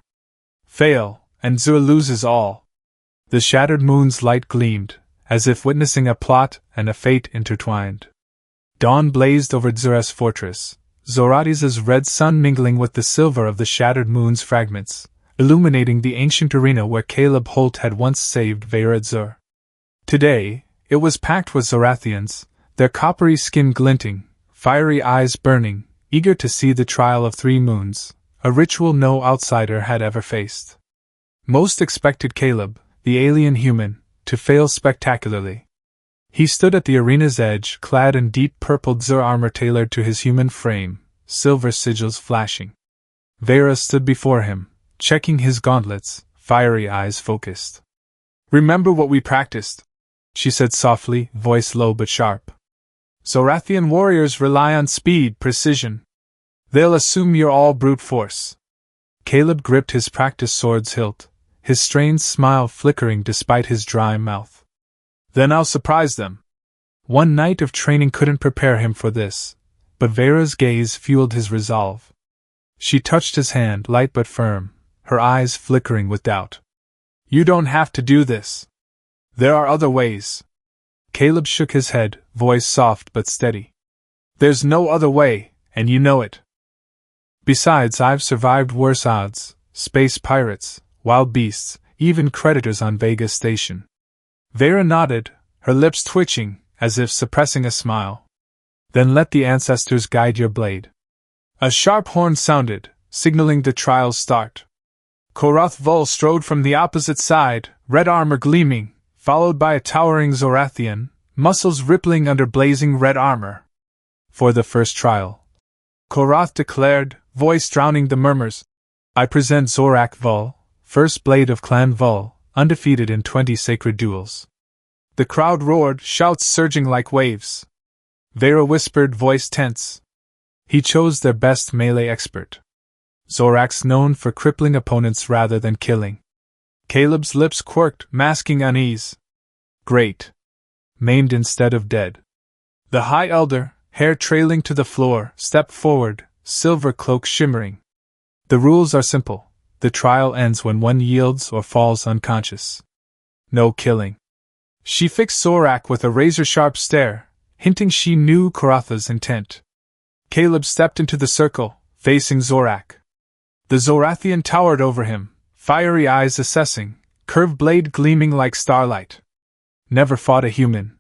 Fail, and T'Zor loses all. The shattered moon's light gleamed, as if witnessing a plot and a fate intertwined. Dawn blazed over T'Zor's fortress, Zorathis' red sun mingling with the silver of the shattered moon's fragments, illuminating the ancient arena where Caleb Holt had once saved Veyra T'Zor. Today, it was packed with Zorathians, their coppery skin glinting, fiery eyes burning, eager to see the trial of 3 moons, a ritual no outsider had ever faced. Most expected Caleb, the alien human, to fail spectacularly. He stood at the arena's edge, clad in deep purple T'Zor armor tailored to his human frame, silver sigils flashing. Veyra stood before him, checking his gauntlets, fiery eyes focused. "Remember what we practiced," she said softly, voice low but sharp. "Zorathian warriors rely on speed, precision. They'll assume you're all brute force." Caleb gripped his practice sword's hilt, his strained smile flickering despite his dry mouth. "Then I'll surprise them." One night of training couldn't prepare him for this, but Veyra's gaze fueled his resolve. She touched his hand, light but firm, her eyes flickering with doubt. "You don't have to do this. There are other ways." Caleb shook his head, voice soft but steady. "There's no other way, and you know it. Besides, I've survived worse odds, space pirates, wild beasts, even predators on Vega Station." Veyra nodded, her lips twitching, as if suppressing a smile. "Then let the ancestors guide your blade." A sharp horn sounded, signaling the trial's start. Korath Vul strode from the opposite side, red armor gleaming, followed by a towering Zorathian, muscles rippling under blazing red armor. "For the first trial," Korath declared, voice drowning the murmurs, "I present Zorak Vul, first blade of Clan Vul, undefeated in 20 sacred duels." The crowd roared, shouts surging like waves. Veyra whispered, voice tense. "He chose their best melee expert. Zorak's known for crippling opponents rather than killing." Caleb's lips quirked, masking unease. "Great. Maimed instead of dead." The High Elder, hair trailing to the floor, stepped forward, silver cloak shimmering. "The rules are simple. The trial ends when one yields or falls unconscious. No killing." She fixed Zorak with a razor-sharp stare, hinting she knew Koratha's intent. Caleb stepped into the circle, facing Zorak. The Zorathian towered over him, fiery eyes assessing, curved blade gleaming like starlight. "Never fought a human,"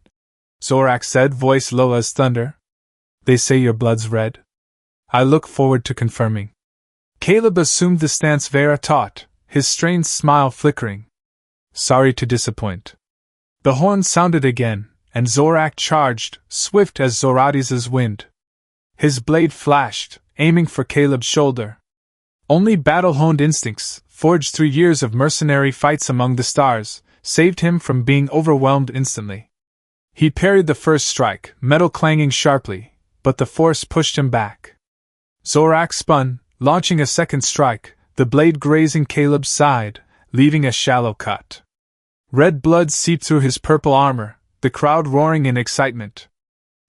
Zorak said, voice low as thunder. "They say your blood's red. I look forward to confirming." Caleb assumed the stance Veyra taught, his strained smile flickering. "Sorry to disappoint." The horn sounded again, and Zorak charged, swift as Zorathis' wind. His blade flashed, aiming for Caleb's shoulder. Only battle-honed instincts, forged through years of mercenary fights among the stars, saved him from being overwhelmed instantly. He parried the first strike, metal clanging sharply, but the force pushed him back. Zorak spun, launching a second strike, the blade grazing Caleb's side, leaving a shallow cut. Red blood seeped through his purple armor, the crowd roaring in excitement.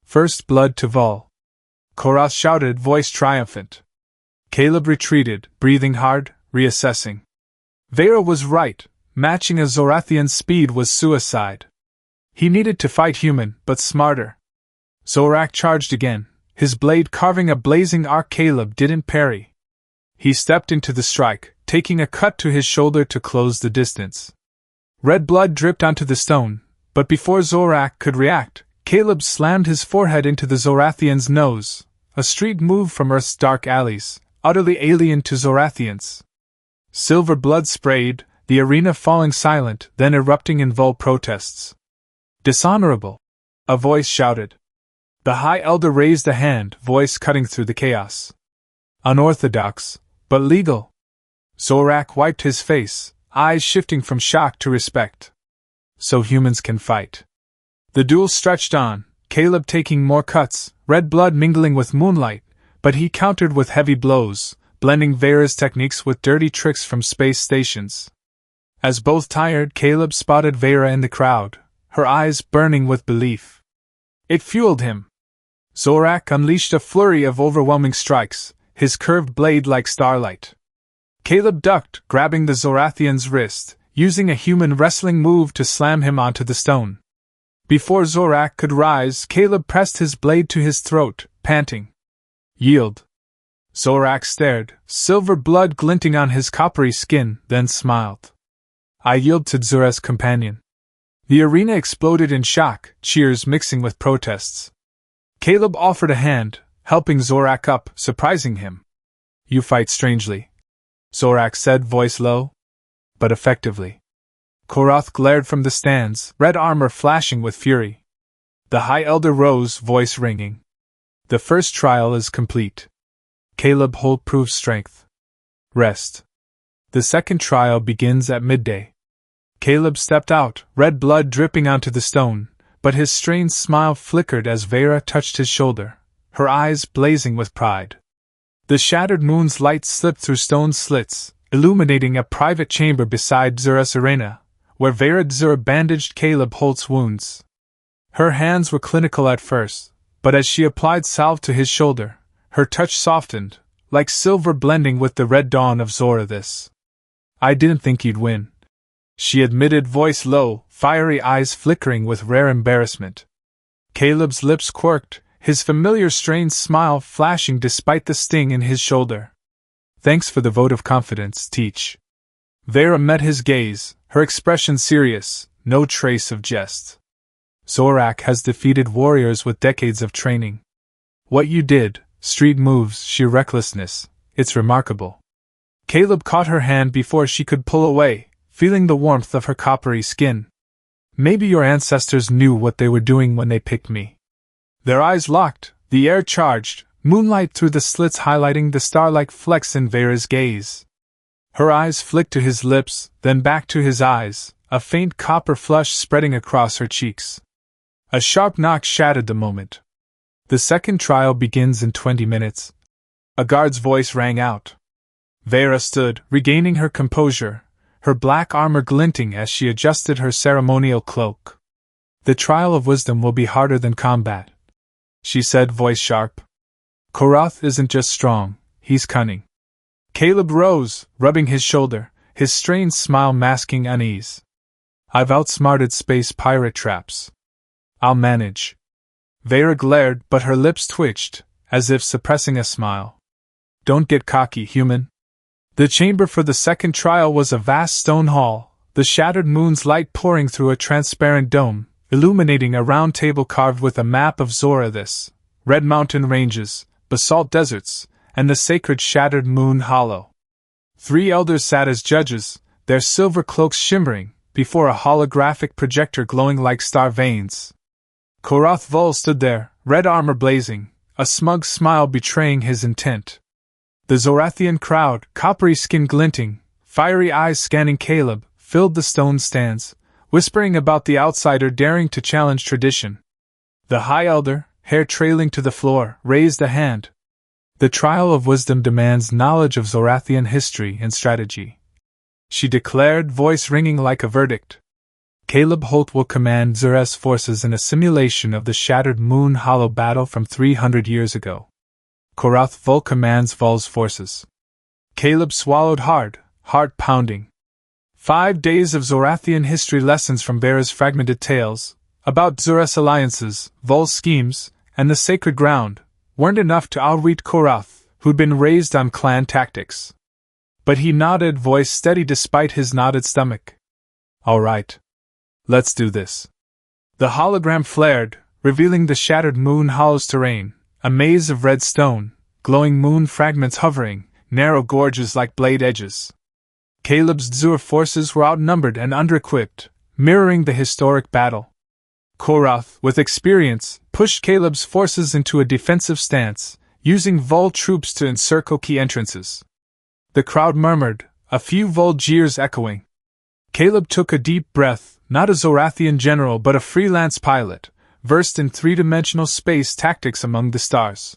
"First blood to Vul," Korath shouted, voice triumphant. Caleb retreated, breathing hard, reassessing. Veyra was right, matching a Zorathian's speed was suicide. He needed to fight human, but smarter. Zorak charged again, his blade carving a blazing arc. Caleb didn't parry. He stepped into the strike, taking a cut to his shoulder to close the distance. Red blood dripped onto the stone, but before Zorak could react, Caleb slammed his forehead into the Zorathian's nose, a street move from Earth's dark alleys, utterly alien to Zorathians. Silver blood sprayed, the arena falling silent, then erupting in Vul protests. "Dishonorable!" a voice shouted. The High Elder raised a hand, voice cutting through the chaos. "Unorthodox, but legal." Zorak wiped his face, eyes shifting from shock to respect. "So humans can fight." The duel stretched on, Caleb taking more cuts, red blood mingling with moonlight, but he countered with heavy blows, blending Veyra's techniques with dirty tricks from space stations. As both tired, Caleb spotted Veyra in the crowd, her eyes burning with belief. It fueled him. Zorak unleashed a flurry of overwhelming strikes, his curved blade like starlight. Caleb ducked, grabbing the Zorathian's wrist, using a human wrestling move to slam him onto the stone. Before Zorak could rise, Caleb pressed his blade to his throat, panting. "Yield." Zorak stared, silver blood glinting on his coppery skin, then smiled. "I yield to T'Zor's companion." The arena exploded in shock, cheers mixing with protests. Caleb offered a hand, helping Zorak up, surprising him. "You fight strangely," Zorak said, voice low. "But effectively." Korath glared from the stands, red armor flashing with fury. The High Elder rose, voice ringing. "The first trial is complete. Caleb Holt proves strength. Rest." The second trial begins at midday. Caleb stepped out, red blood dripping onto the stone, but his strained smile flickered as Veyra touched his shoulder, her eyes blazing with pride. The shattered moon's light slipped through stone slits, illuminating a private chamber beside Zura's arena, where Veyra T'Zor bandaged Caleb Holt's wounds. Her hands were clinical at first, but as she applied salve to his shoulder, her touch softened, like silver blending with the red dawn of Zorathis. "I didn't think you'd win," she admitted, voice low, fiery eyes flickering with rare embarrassment. Caleb's lips quirked, his familiar strained smile flashing despite the sting in his shoulder. "Thanks for the vote of confidence, Teach." Veyra met his gaze, her expression serious, no trace of jest. "Zorak has defeated warriors with decades of training. What you did, street moves, sheer recklessness, it's remarkable." Caleb caught her hand before she could pull away, feeling the warmth of her coppery skin. "Maybe your ancestors knew what they were doing when they picked me." Their eyes locked, the air charged, moonlight through the slits highlighting the star-like flecks in Veyra's gaze. Her eyes flicked to his lips, then back to his eyes, a faint copper flush spreading across her cheeks. A sharp knock shattered the moment. "The second trial begins in 20 minutes. A guard's voice rang out. Veyra stood, regaining her composure, her black armor glinting as she adjusted her ceremonial cloak. "The trial of wisdom will be harder than combat," she said, voice sharp. "Zorath isn't just strong, he's cunning." Caleb rose, rubbing his shoulder, his strained smile masking unease. "I've outsmarted space pirate traps. I'll manage." Veyra glared, but her lips twitched, as if suppressing a smile. "Don't get cocky, human." The chamber for the second trial was a vast stone hall, the shattered moon's light pouring through a transparent dome, illuminating a round table carved with a map of Zorathis, red mountain ranges, basalt deserts, and the sacred shattered moon hollow. 3 elders sat as judges, their silver cloaks shimmering, before a holographic projector glowing like star veins. Zorath Vol stood there, red armor blazing, a smug smile betraying his intent. The Zorathian crowd, coppery skin glinting, fiery eyes scanning Caleb, filled the stone stands, whispering about the outsider daring to challenge tradition. The High Elder, hair trailing to the floor, raised a hand. "The trial of wisdom demands knowledge of Zorathian history and strategy," she declared, voice ringing like a verdict. "Caleb Holt will command Zorath's forces in a simulation of the shattered moon hollow battle from 300 years ago. Zorath Vol commands Vol's forces." Caleb swallowed hard, heart pounding. 5 days of Zorathian history lessons from Veyra's fragmented tales, about Zorath's alliances, Vol's schemes, and the sacred ground, weren't enough to outwit Zorath, who'd been raised on clan tactics. But he nodded, voice steady despite his knotted stomach. "All right. Let's do this." The hologram flared, revealing the shattered moon hollow's terrain, a maze of red stone, glowing moon fragments hovering, narrow gorges like blade edges. Caleb's T'Zor forces were outnumbered and under-equipped, mirroring the historic battle. Zorath, with experience, pushed Caleb's forces into a defensive stance, using Vol troops to encircle key entrances. The crowd murmured, a few Vol jeers echoing. Caleb took a deep breath, not a Zorathian general but a freelance pilot, versed in 3-dimensional space tactics among the stars.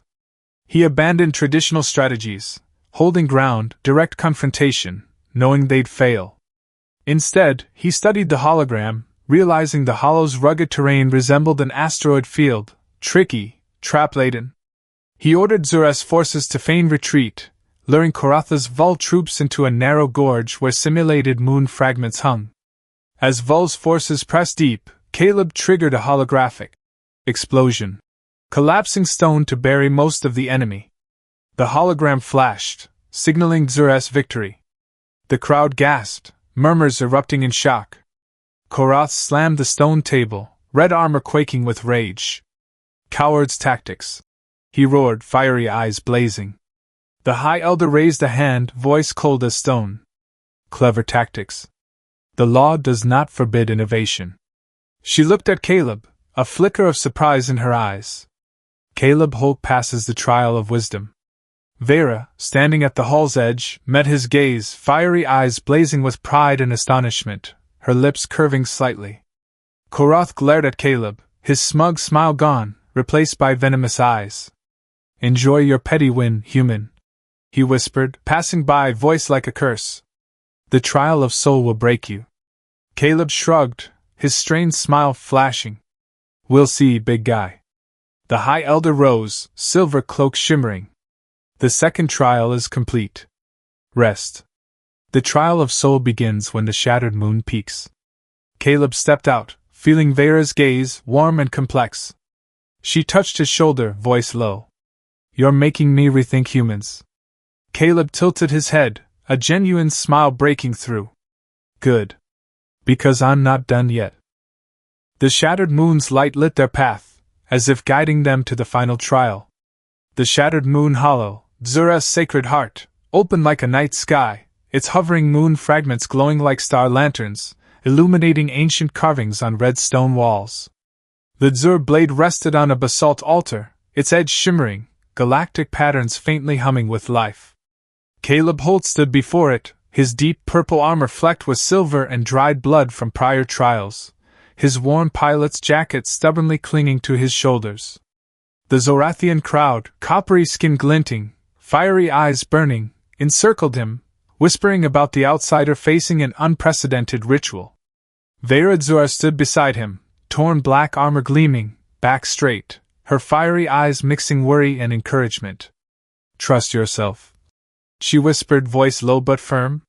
He abandoned traditional strategies, holding ground, direct confrontation, knowing they'd fail. Instead, he studied the hologram, realizing the hollow's rugged terrain resembled an asteroid field, tricky, trap-laden. He ordered Zorath's forces to feign retreat, luring Zorath's Vol troops into a narrow gorge where simulated moon fragments hung. As Vol's forces pressed deep, Caleb triggered a holographic explosion, collapsing stone to bury most of the enemy. The hologram flashed, signaling Zorath's victory. The crowd gasped, murmurs erupting in shock. Zorath slammed the stone table, red armor quaking with rage. "Coward's tactics," he roared, fiery eyes blazing. The High Elder raised a hand, voice cold as stone. "Clever tactics. The law does not forbid innovation." She looked at Caleb, a flicker of surprise in her eyes. "Caleb Holt passes the trial of wisdom." Veyra, standing at the hall's edge, met his gaze, fiery eyes blazing with pride and astonishment, her lips curving slightly. Zorath glared at Caleb, his smug smile gone, replaced by venomous eyes. "Enjoy your petty win, human," he whispered, passing by, voice like a curse. "The trial of soul will break you." Caleb shrugged, his strained smile flashing. "We'll see, big guy." The High Elder rose, silver cloak shimmering. "The second trial is complete. Rest. The trial of soul begins when the shattered moon peaks." Caleb stepped out, feeling Veyra's gaze, warm and complex. She touched his shoulder, voice low. "You're making me rethink humans." Caleb tilted his head, a genuine smile breaking through. "Good. Because I'm not done yet." The shattered moon's light lit their path, as if guiding them to the final trial. The shattered moon hollow, Zora's sacred heart, open like a night sky, its hovering moon fragments glowing like star lanterns, illuminating ancient carvings on red stone walls. The T'Zor blade rested on a basalt altar, its edge shimmering, galactic patterns faintly humming with life. Caleb Holt stood before it, his deep purple armor flecked with silver and dried blood from prior trials, his worn pilot's jacket stubbornly clinging to his shoulders. The Zorathian crowd, coppery skin glinting, fiery eyes burning, encircled him, whispering about the outsider facing an unprecedented ritual. Veyra T'Zor stood beside him, torn black armor gleaming, back straight, her fiery eyes mixing worry and encouragement. "Trust yourself," she whispered, voice low but firm.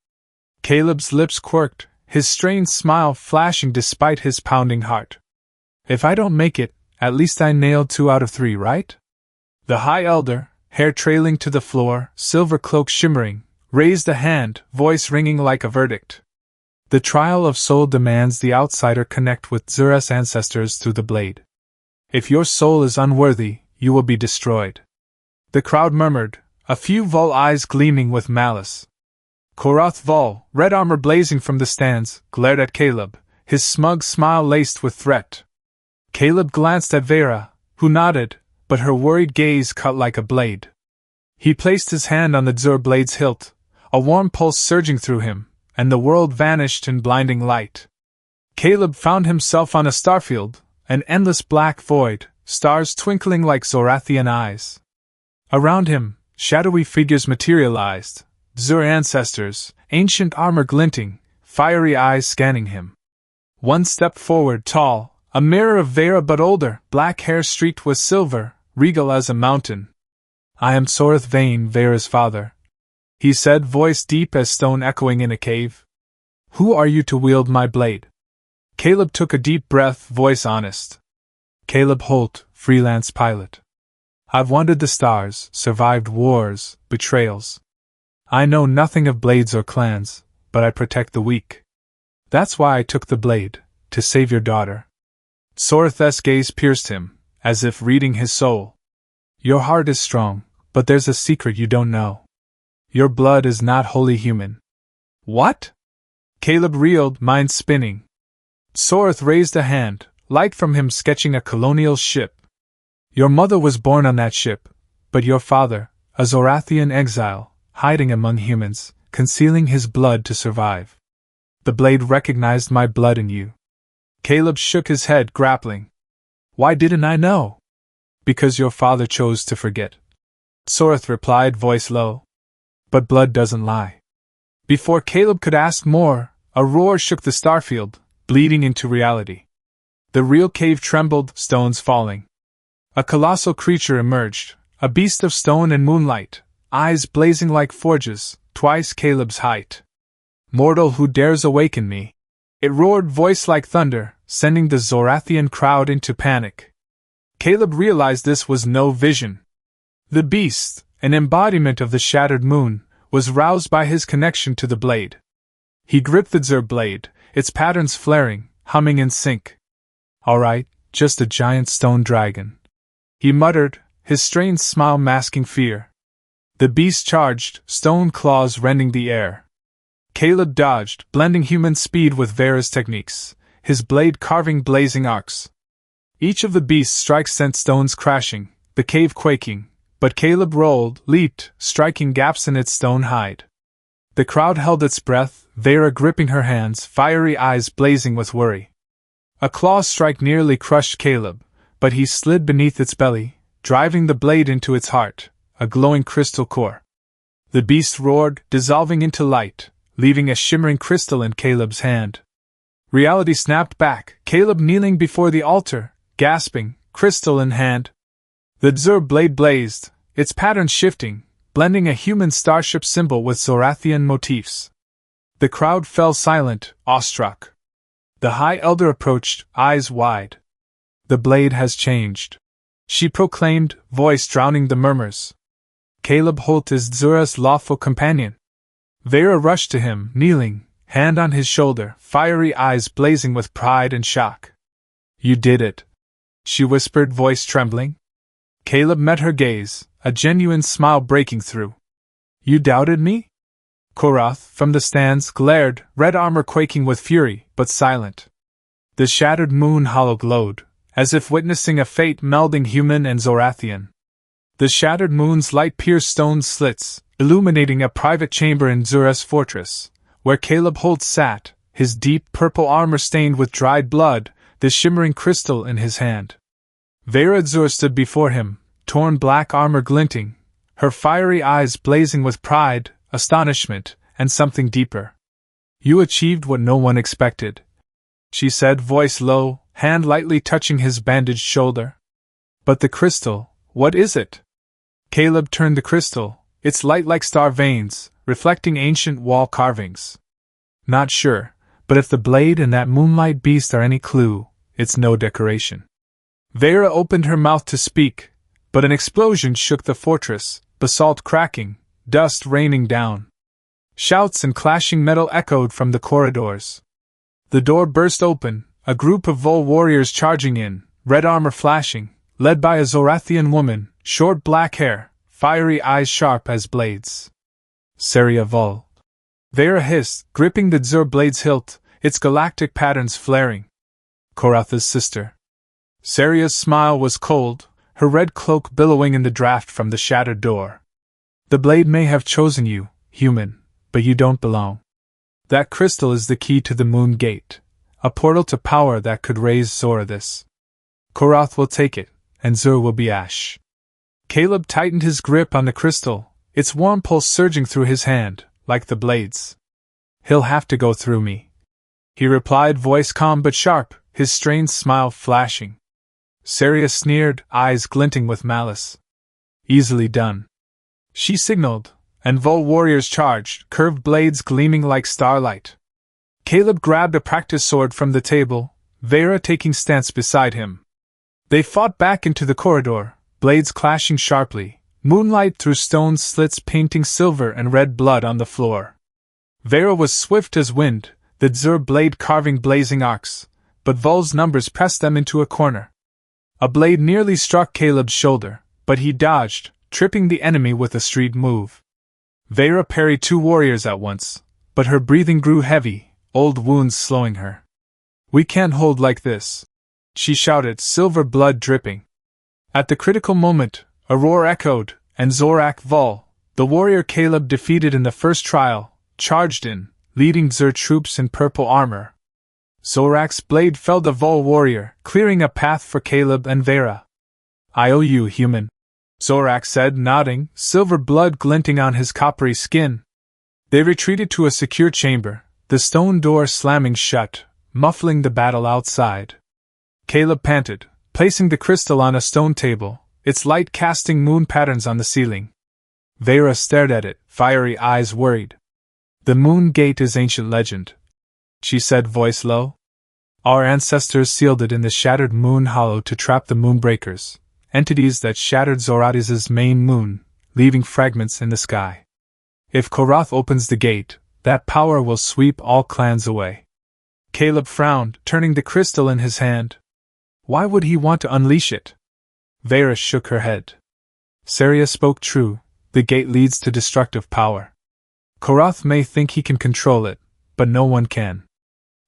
Caleb's lips quirked, his strained smile flashing despite his pounding heart. "If I don't make it, at least I nailed 2 out of 3, right?" The High Elder, hair trailing to the floor, silver cloak shimmering, raised a hand, voice ringing like a verdict. "The trial of soul demands the outsider connect with Zora's ancestors through the blade. If your soul is unworthy, you will be destroyed." The crowd murmured, a few Vol eyes gleaming with malice. Korath Vol, red armor blazing from the stands, glared at Caleb, his smug smile laced with threat. Caleb glanced at Veyra, who nodded, but her worried gaze cut like a blade. He placed his hand on the T'Zor blade's hilt, a warm pulse surging through him, and the world vanished in blinding light. Caleb found himself on a starfield, an endless black void, stars twinkling like Zorathian eyes. Around him, shadowy figures materialized, T'Zor ancestors, ancient armor glinting, fiery eyes scanning him. One stepped forward, tall, a mirror of Veyra but older, black hair streaked with silver, regal as a mountain. "I am Zorath Vane, Veyra's father," he said, voice deep as stone echoing in a cave. "Who are you to wield my blade?" Caleb took a deep breath, voice honest. "Caleb Holt, freelance pilot. I've wandered the stars, survived wars, betrayals. I know nothing of blades or clans, but I protect the weak. That's why I took the blade, to save your daughter." Zorathis' gaze pierced him, as if reading his soul. "Your heart is strong, but there's a secret you don't know. Your blood is not wholly human." "What?" Caleb reeled, mind spinning. Zorath raised a hand, light from him sketching a colonial ship. "Your mother was born on that ship, but your father, a Zorathian exile, hiding among humans, concealing his blood to survive. The blade recognized my blood in you." Caleb shook his head, grappling. "Why didn't I know?" "Because your father chose to forget," Zorath replied, voice low. "But blood doesn't lie." Before Caleb could ask more, a roar shook the starfield, bleeding into reality. The real cave trembled, stones falling. A colossal creature emerged, a beast of stone and moonlight, eyes blazing like forges, twice Caleb's height. "Mortal who dares awaken me!" It roared, voice like thunder, sending the Zorathian crowd into panic. Caleb realized this was no vision. The beast, an embodiment of the shattered moon, was roused by his connection to the blade. He gripped the T'Zor blade, its patterns flaring, humming in sync. "All right, just a giant stone dragon," he muttered, his strained smile masking fear. The beast charged, stone claws rending the air. Caleb dodged, blending human speed with Veyra's techniques, his blade carving blazing arcs. Each of the beast's strikes sent stones crashing, the cave quaking, But Caleb rolled, leaped, striking gaps in its stone hide. The crowd held its breath, Veyra gripping her hands, fiery eyes blazing with worry. A claw strike nearly crushed Caleb, but he slid beneath its belly, driving the blade into its heart, a glowing crystal core. The beast roared, dissolving into light, leaving a shimmering crystal in Caleb's hand. Reality snapped back, Caleb kneeling before the altar, gasping, crystal in hand. The T'Zor blade blazed, its pattern shifting, blending a human starship symbol with Zorathian motifs. The crowd fell silent, awestruck. The High Elder approached, eyes wide. "The blade has changed," she proclaimed, voice drowning the murmurs. "Caleb Holt is T'Zor's lawful companion." Veyra rushed to him, kneeling, hand on his shoulder, fiery eyes blazing with pride and shock. "You did it," she whispered, voice trembling. Caleb met her gaze, a genuine smile breaking through. "You doubted me?" Korath, from the stands, glared, red armor quaking with fury, but silent. The shattered moon hollow glowed, as if witnessing a fate melding human and Zorathian. The shattered moon's light pierced stone slits, illuminating a private chamber in T'Zor's fortress, where Caleb Holt sat, his deep purple armor stained with dried blood, the shimmering crystal in his hand. Veyra T'Zor stood before him, torn black armor glinting, her fiery eyes blazing with pride, astonishment, and something deeper. "You achieved what no one expected," she said, voice low, hand lightly touching his bandaged shoulder. "But the crystal, what is it?" Caleb turned the crystal, its light like star veins, reflecting ancient wall carvings. "Not sure, but if the blade and that moonlight beast are any clue, it's no decoration." Veyra opened her mouth to speak, but an explosion shook the fortress, basalt cracking, dust raining down. Shouts and clashing metal echoed from the corridors. The door burst open, a group of Vol warriors charging in, red armor flashing, led by a Zorathian woman, short black hair, fiery eyes sharp as blades. "Seria Vol," Veyra hissed, gripping the T'Zor blade's hilt, its galactic patterns flaring. "Korath's sister." Seria's smile was cold, her red cloak billowing in the draft from the shattered door. "The blade may have chosen you, human, but you don't belong. That crystal is the key to the Moon Gate, a portal to power that could raise Zorathis. Korath will take it, and T'Zor will be ash." Caleb tightened his grip on the crystal, its warm pulse surging through his hand, like the blade's. "He'll have to go through me," he replied, voice calm but sharp, his strained smile flashing. Seria sneered, eyes glinting with malice. "Easily done." She signaled, and Vol warriors charged, curved blades gleaming like starlight. Caleb grabbed a practice sword from the table, Veyra taking stance beside him. They fought back into the corridor, blades clashing sharply, moonlight through stone slits painting silver and red blood on the floor. Veyra was swift as wind, the T'Zor blade carving blazing arcs, but Vol's numbers pressed them into a corner. A blade nearly struck Caleb's shoulder, but he dodged, tripping the enemy with a street move. Veyra parried two warriors at once, but her breathing grew heavy, old wounds slowing her. "We can't hold like this," she shouted, silver blood dripping. At the critical moment, a roar echoed, and Zorak Vol, the warrior Caleb defeated in the first trial, charged in, leading T'Zor troops in purple armor. Zorak's blade felled a Vol warrior, clearing a path for Caleb and Veyra. "I owe you, human," Zorak said, nodding, silver blood glinting on his coppery skin. They retreated to a secure chamber, the stone door slamming shut, muffling the battle outside. Caleb panted, placing the crystal on a stone table, its light casting moon patterns on the ceiling. Veyra stared at it, fiery eyes worried. "The Moon Gate is ancient legend," she said, voice low. "Our ancestors sealed it in the shattered moon hollow to trap the moonbreakers, entities that shattered Zorathis' main moon, leaving fragments in the sky. If Korath opens the gate, that power will sweep all clans away." Caleb frowned, turning the crystal in his hand. Why would he want to unleash it? Veyra shook her head. Seria spoke true, the gate leads to destructive power. Korath may think he can control it, but no one can.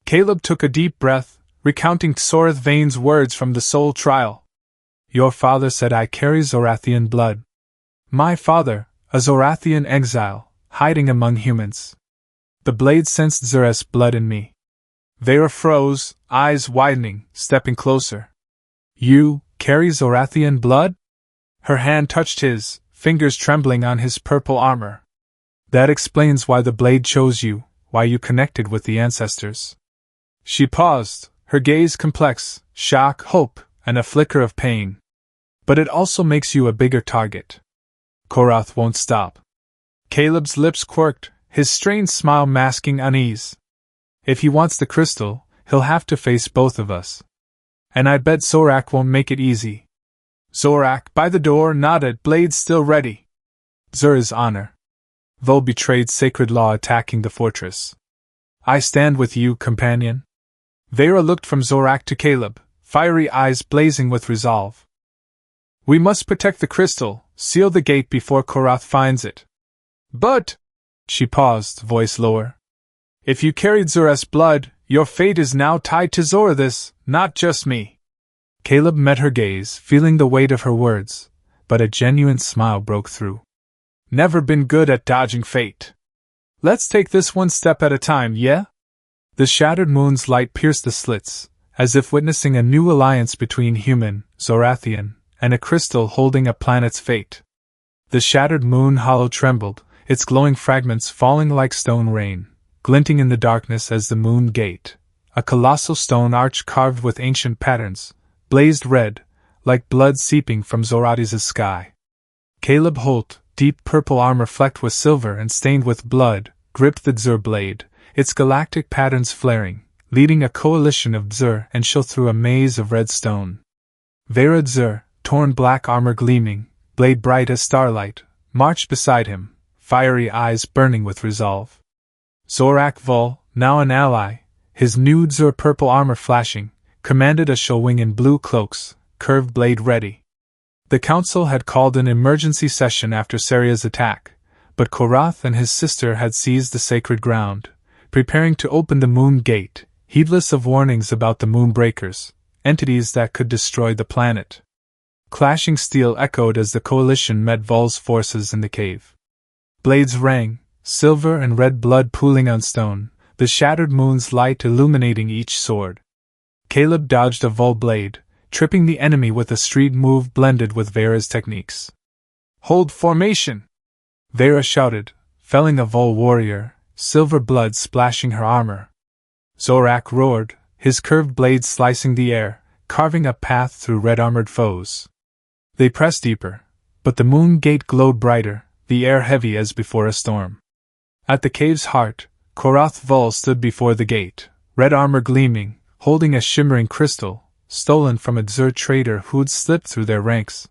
Caleb took a deep breath, recounting T'Sorith Vane's words from the soul trial. "Your father said I carry Zorathian blood. My father, a Zorathian exile, hiding among humans. The blade sensed Zura's blood in me. Veyra froze, eyes widening, stepping closer. You carry Zorathian blood? Her hand touched his, fingers trembling on his purple armor. That explains why the blade chose you, why you connected with the ancestors. She paused, her gaze complex, shock, hope, and a flicker of pain. But it also makes you a bigger target. Korath won't stop. Caleb's lips quirked, his strained smile masking unease. If he wants the crystal, he'll have to face both of us. And I bet Zorak won't make it easy. Zorak, by the door, nodded, blade still ready. Zura's honor. Vol betrayed sacred law attacking the fortress. I stand with you, companion. Veyra looked from Zorak to Caleb, fiery eyes blazing with resolve. We must protect the crystal, seal the gate before Korath finds it. But, she paused, voice lower. If you carried Zura's blood, your fate is now tied to Zorathis, not just me. Caleb met her gaze, feeling the weight of her words, but a genuine smile broke through. Never been good at dodging fate. Let's take this one step at a time, yeah? The shattered moon's light pierced the slits, as if witnessing a new alliance between human, Zorathian, and a crystal holding a planet's fate. The shattered moon hollow trembled, its glowing fragments falling like stone rain, glinting in the darkness as the moon gate, a colossal stone arch carved with ancient patterns, blazed red, like blood seeping from Zorathis' sky. Caleb Holt, deep purple armor flecked with silver and stained with blood, gripped the T'Zor blade, its galactic patterns flaring, leading a coalition of T'Zor and Shil through a maze of red stone. Veyra T'Zor, torn black armor gleaming, blade bright as starlight, marched beside him, fiery eyes burning with resolve. Zorak Vol, now an ally, his new T'Zor purple armor flashing, commanded a Shilwing in blue cloaks, curved blade ready. The council had called an emergency session after Seria's attack, but Korath and his sister had seized the sacred ground, preparing to open the moon gate, heedless of warnings about the moonbreakers, entities that could destroy the planet. Clashing steel echoed as the coalition met Vol's forces in the cave. Blades rang, silver and red blood pooling on stone, the shattered moon's light illuminating each sword. Caleb dodged a Vol blade, tripping the enemy with a street move blended with Veyra's techniques. Hold formation! Veyra shouted, felling a Vol warrior, silver blood splashing her armor. Zorak roared, his curved blade slicing the air, carving a path through red-armored foes. They pressed deeper, but the moon gate glowed brighter, the air heavy as before a storm. At the cave's heart, Korath Vol stood before the gate, red armor gleaming, holding a shimmering crystal, stolen from a T'Zor trader who'd slipped through their ranks.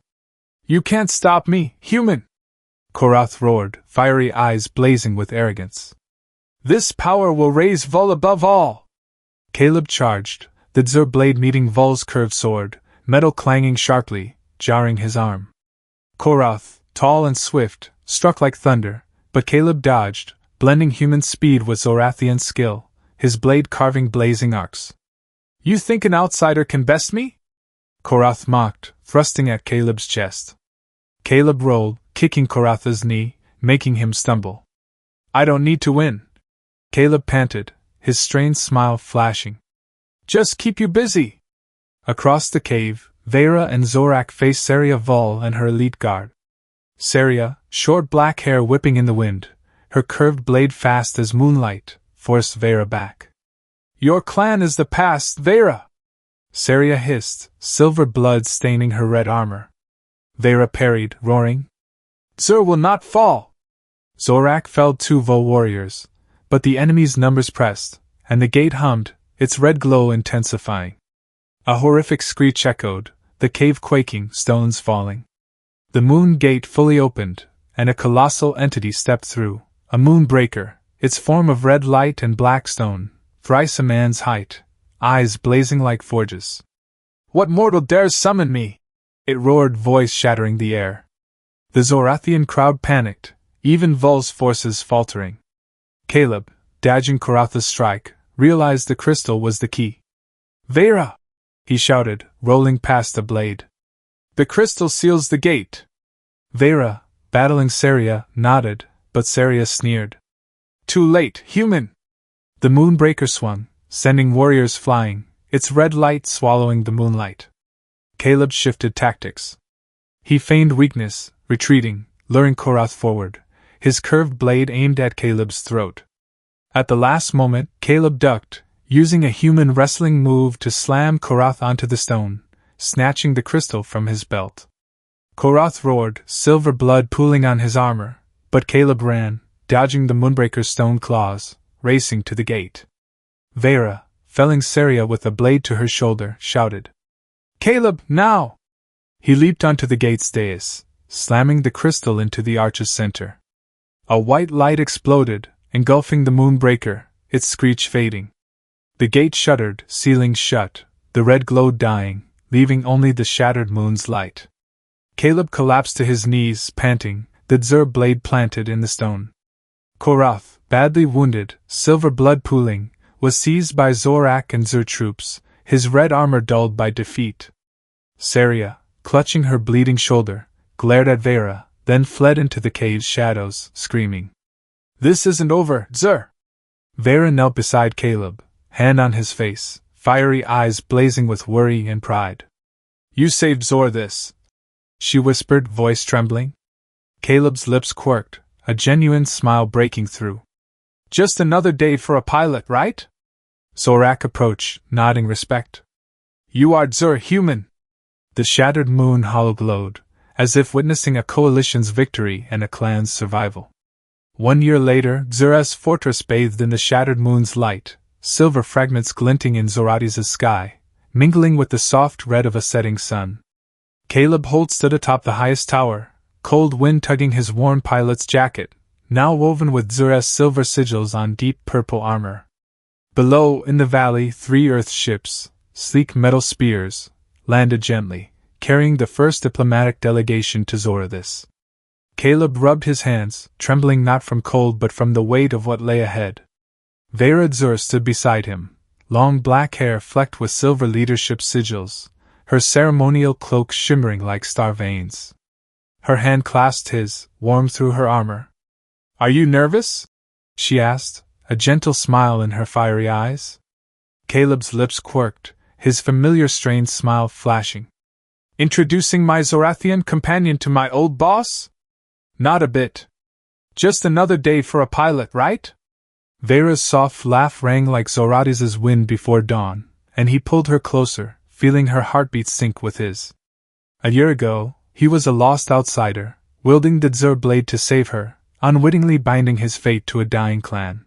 You can't stop me, human! Korath roared, fiery eyes blazing with arrogance. This power will raise Vol above all! Caleb charged, the T'Zor blade meeting Vol's curved sword, metal clanging sharply, jarring his arm. Korath, tall and swift, struck like thunder, but Caleb dodged, blending human speed with Zorathian skill, his blade carving blazing arcs. You think an outsider can best me? Korath mocked, thrusting at Caleb's chest. Caleb rolled, kicking Korath's knee, making him stumble. I don't need to win. Caleb panted, his strained smile flashing. Just keep you busy. Across the cave, Veyra and Zorak faced Seria Vol and her elite guard. Seria, short black hair whipping in the wind, her curved blade fast as moonlight, forced Veyra back. Your clan is the past, Veyra! Seria hissed, silver blood staining her red armor. Veyra parried, roaring. T'Zor will not fall! Zorak felled 2 Vol warriors, but the enemy's numbers pressed, and the gate hummed, its red glow intensifying. A horrific screech echoed, the cave quaking, stones falling. The moon gate fully opened, and a colossal entity stepped through, a moonbreaker, its form of red light and black stone, thrice a man's height, eyes blazing like forges. What mortal dares summon me? It roared, voice shattering the air. The Zorathian crowd panicked, even Vol's forces faltering. Caleb, dodging Korath's strike, realized the crystal was the key. Veyra! He shouted, rolling past the blade. The crystal seals the gate. Veyra, battling Saria, nodded, but Saria sneered. Too late, human! The Moonbreaker swung, sending warriors flying, its red light swallowing the moonlight. Caleb shifted tactics. He feigned weakness, retreating, luring Zorath forward, his curved blade aimed at Caleb's throat. At the last moment, Caleb ducked, using a human wrestling move to slam Zorath onto the stone, snatching the crystal from his belt. Zorath roared, silver blood pooling on his armor, but Caleb ran, dodging the Moonbreaker's stone claws, racing to the gate. Veyra, felling Saria with a blade to her shoulder, shouted, Caleb, now! He leaped onto the gate's dais, slamming the crystal into the arch's center. A white light exploded, engulfing the Moonbreaker, its screech fading. The gate shuddered, sealing shut, the red glow dying, leaving only the shattered moon's light. Caleb collapsed to his knees, panting, the T'Zor blade planted in the stone. Zorath, badly wounded, silver blood pooling, was seized by Zorak and T'Zor troops, his red armor dulled by defeat. Saria, clutching her bleeding shoulder, glared at Veyra, then fled into the cave's shadows, screaming, This isn't over, T'Zor! Veyra knelt beside Caleb, hand on his face, fiery eyes blazing with worry and pride. You saved Zorathis, she whispered, voice trembling. Caleb's lips quirked, a genuine smile breaking through. Just another day for a pilot, right? Zorak approached, nodding respect. You are T'Zor, human! The shattered moon hollow glowed, as if witnessing a coalition's victory and a clan's survival. 1 year later, T'Zor's fortress bathed in the shattered moon's light, silver fragments glinting in Zorathis' sky, mingling with the soft red of a setting sun. Caleb Holt stood atop the highest tower, cold wind tugging his worn pilot's jacket, now woven with T'Zor's silver sigils on deep purple armor. Below, in the valley, 3 Earth ships, sleek metal spears, landed gently, carrying the first diplomatic delegation to Zorathis. Caleb rubbed his hands, trembling not from cold but from the weight of what lay ahead. Veyra T'Zor stood beside him, long black hair flecked with silver leadership sigils, her ceremonial cloak shimmering like star veins. Her hand clasped his, warm through her armor. Are you nervous? She asked, a gentle smile in her fiery eyes. Caleb's lips quirked, his familiar strained smile flashing. Introducing my Zorathian companion to my old boss? Not a bit. Just another day for a pilot, right? Veyra's soft laugh rang like Zorathis' wind before dawn, and he pulled her closer, feeling her heartbeat sync with his. A year ago, he was a lost outsider, wielding the T'Zor blade to save her, unwittingly binding his fate to a dying clan.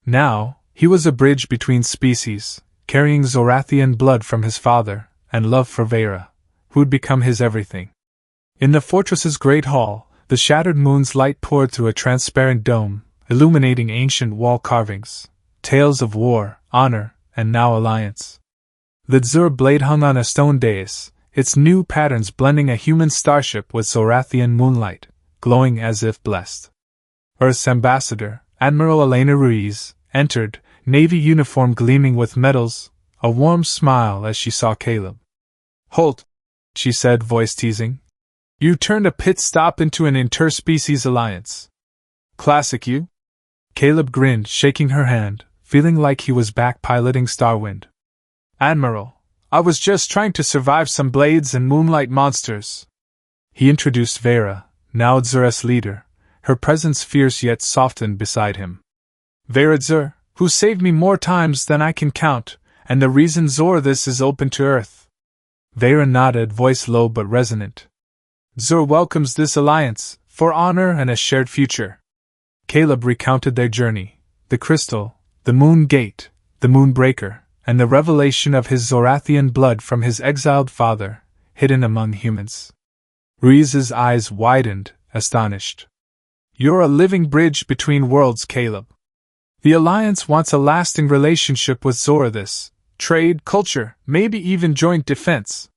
Now, he was a bridge between species, carrying Zorathian blood from his father, and love for Veyra, who'd become his everything. In the fortress's great hall, the shattered moon's light poured through a transparent dome, illuminating ancient wall carvings, tales of war, honor, and now alliance. The T'Zor blade hung on a stone dais, its new patterns blending a human starship with Zorathian moonlight, glowing as if blessed. Earth's ambassador, Admiral Elena Ruiz, entered, navy uniform gleaming with medals, a warm smile as she saw Caleb. Holt, she said, voice teasing. You turned a pit stop into an interspecies alliance. Classic you? Caleb grinned, shaking her hand, feeling like he was back piloting Starwind. Admiral, I was just trying to survive some blades and moonlight monsters. He introduced Veyra, now T'Zor's leader, her presence fierce yet softened beside him. Veyra T'Zor, who saved me more times than I can count, and the reason Zorathis is open to Earth. Veyra nodded, voice low but resonant. T'Zor welcomes this alliance, for honor and a shared future. Caleb recounted their journey, the crystal, the moon gate, the moonbreaker, and the revelation of his Zorathian blood from his exiled father, hidden among humans. Ruiz's eyes widened, astonished. You're a living bridge between worlds, Caleb. The Alliance wants a lasting relationship with Zorathis, trade, culture, maybe even joint defense.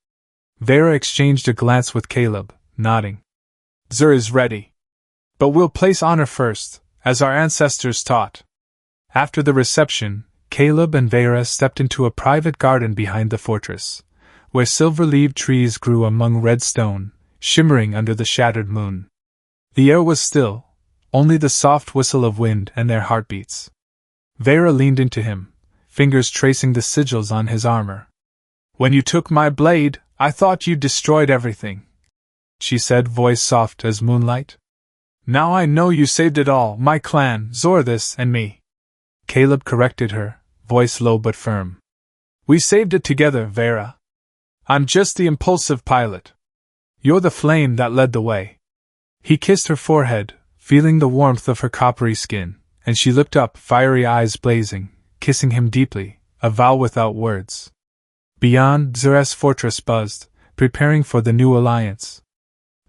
Veyra exchanged a glance with Caleb, nodding. T'Zor is ready. But we'll place honor first, as our ancestors taught. After the reception, Caleb and Veyra stepped into a private garden behind the fortress, where silver-leaved trees grew among red stone, shimmering under the shattered moon. The air was still, only the soft whistle of wind and their heartbeats. Veyra leaned into him, fingers tracing the sigils on his armor. "When you took my blade, I thought you'd destroyed everything," she said, voice soft as moonlight. "Now I know you saved it all, my clan, Zorathis and me." Caleb corrected her, voice low but firm. "We saved it together, Veyra. I'm just the impulsive pilot. You're the flame that led the way." He kissed her forehead, feeling the warmth of her coppery skin, and she looked up, fiery eyes blazing, kissing him deeply, a vow without words. Beyond, Zorath's fortress buzzed, preparing for the new alliance.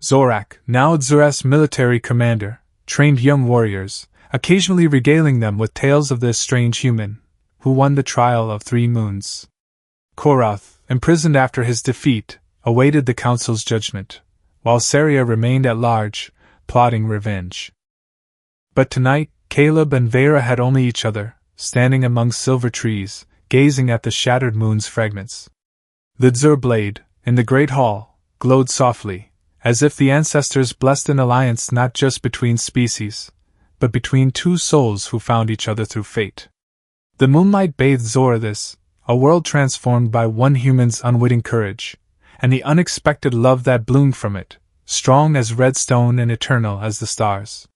Zorak, now Zorath's military commander, trained young warriors, occasionally regaling them with tales of this strange human, who won the trial of 3 moons. Korath, imprisoned after his defeat, awaited the council's judgment, while Saria remained at large, plotting revenge. But tonight, Caleb and Veyra had only each other, standing among silver trees, gazing at the shattered moon's fragments. The T'Zor blade, in the great hall, glowed softly, as if the ancestors blessed an alliance not just between species, but between 2 souls who found each other through fate. The moonlight bathed Zorathis, a world transformed by one human's unwitting courage, and the unexpected love that bloomed from it, strong as red stone and eternal as the stars.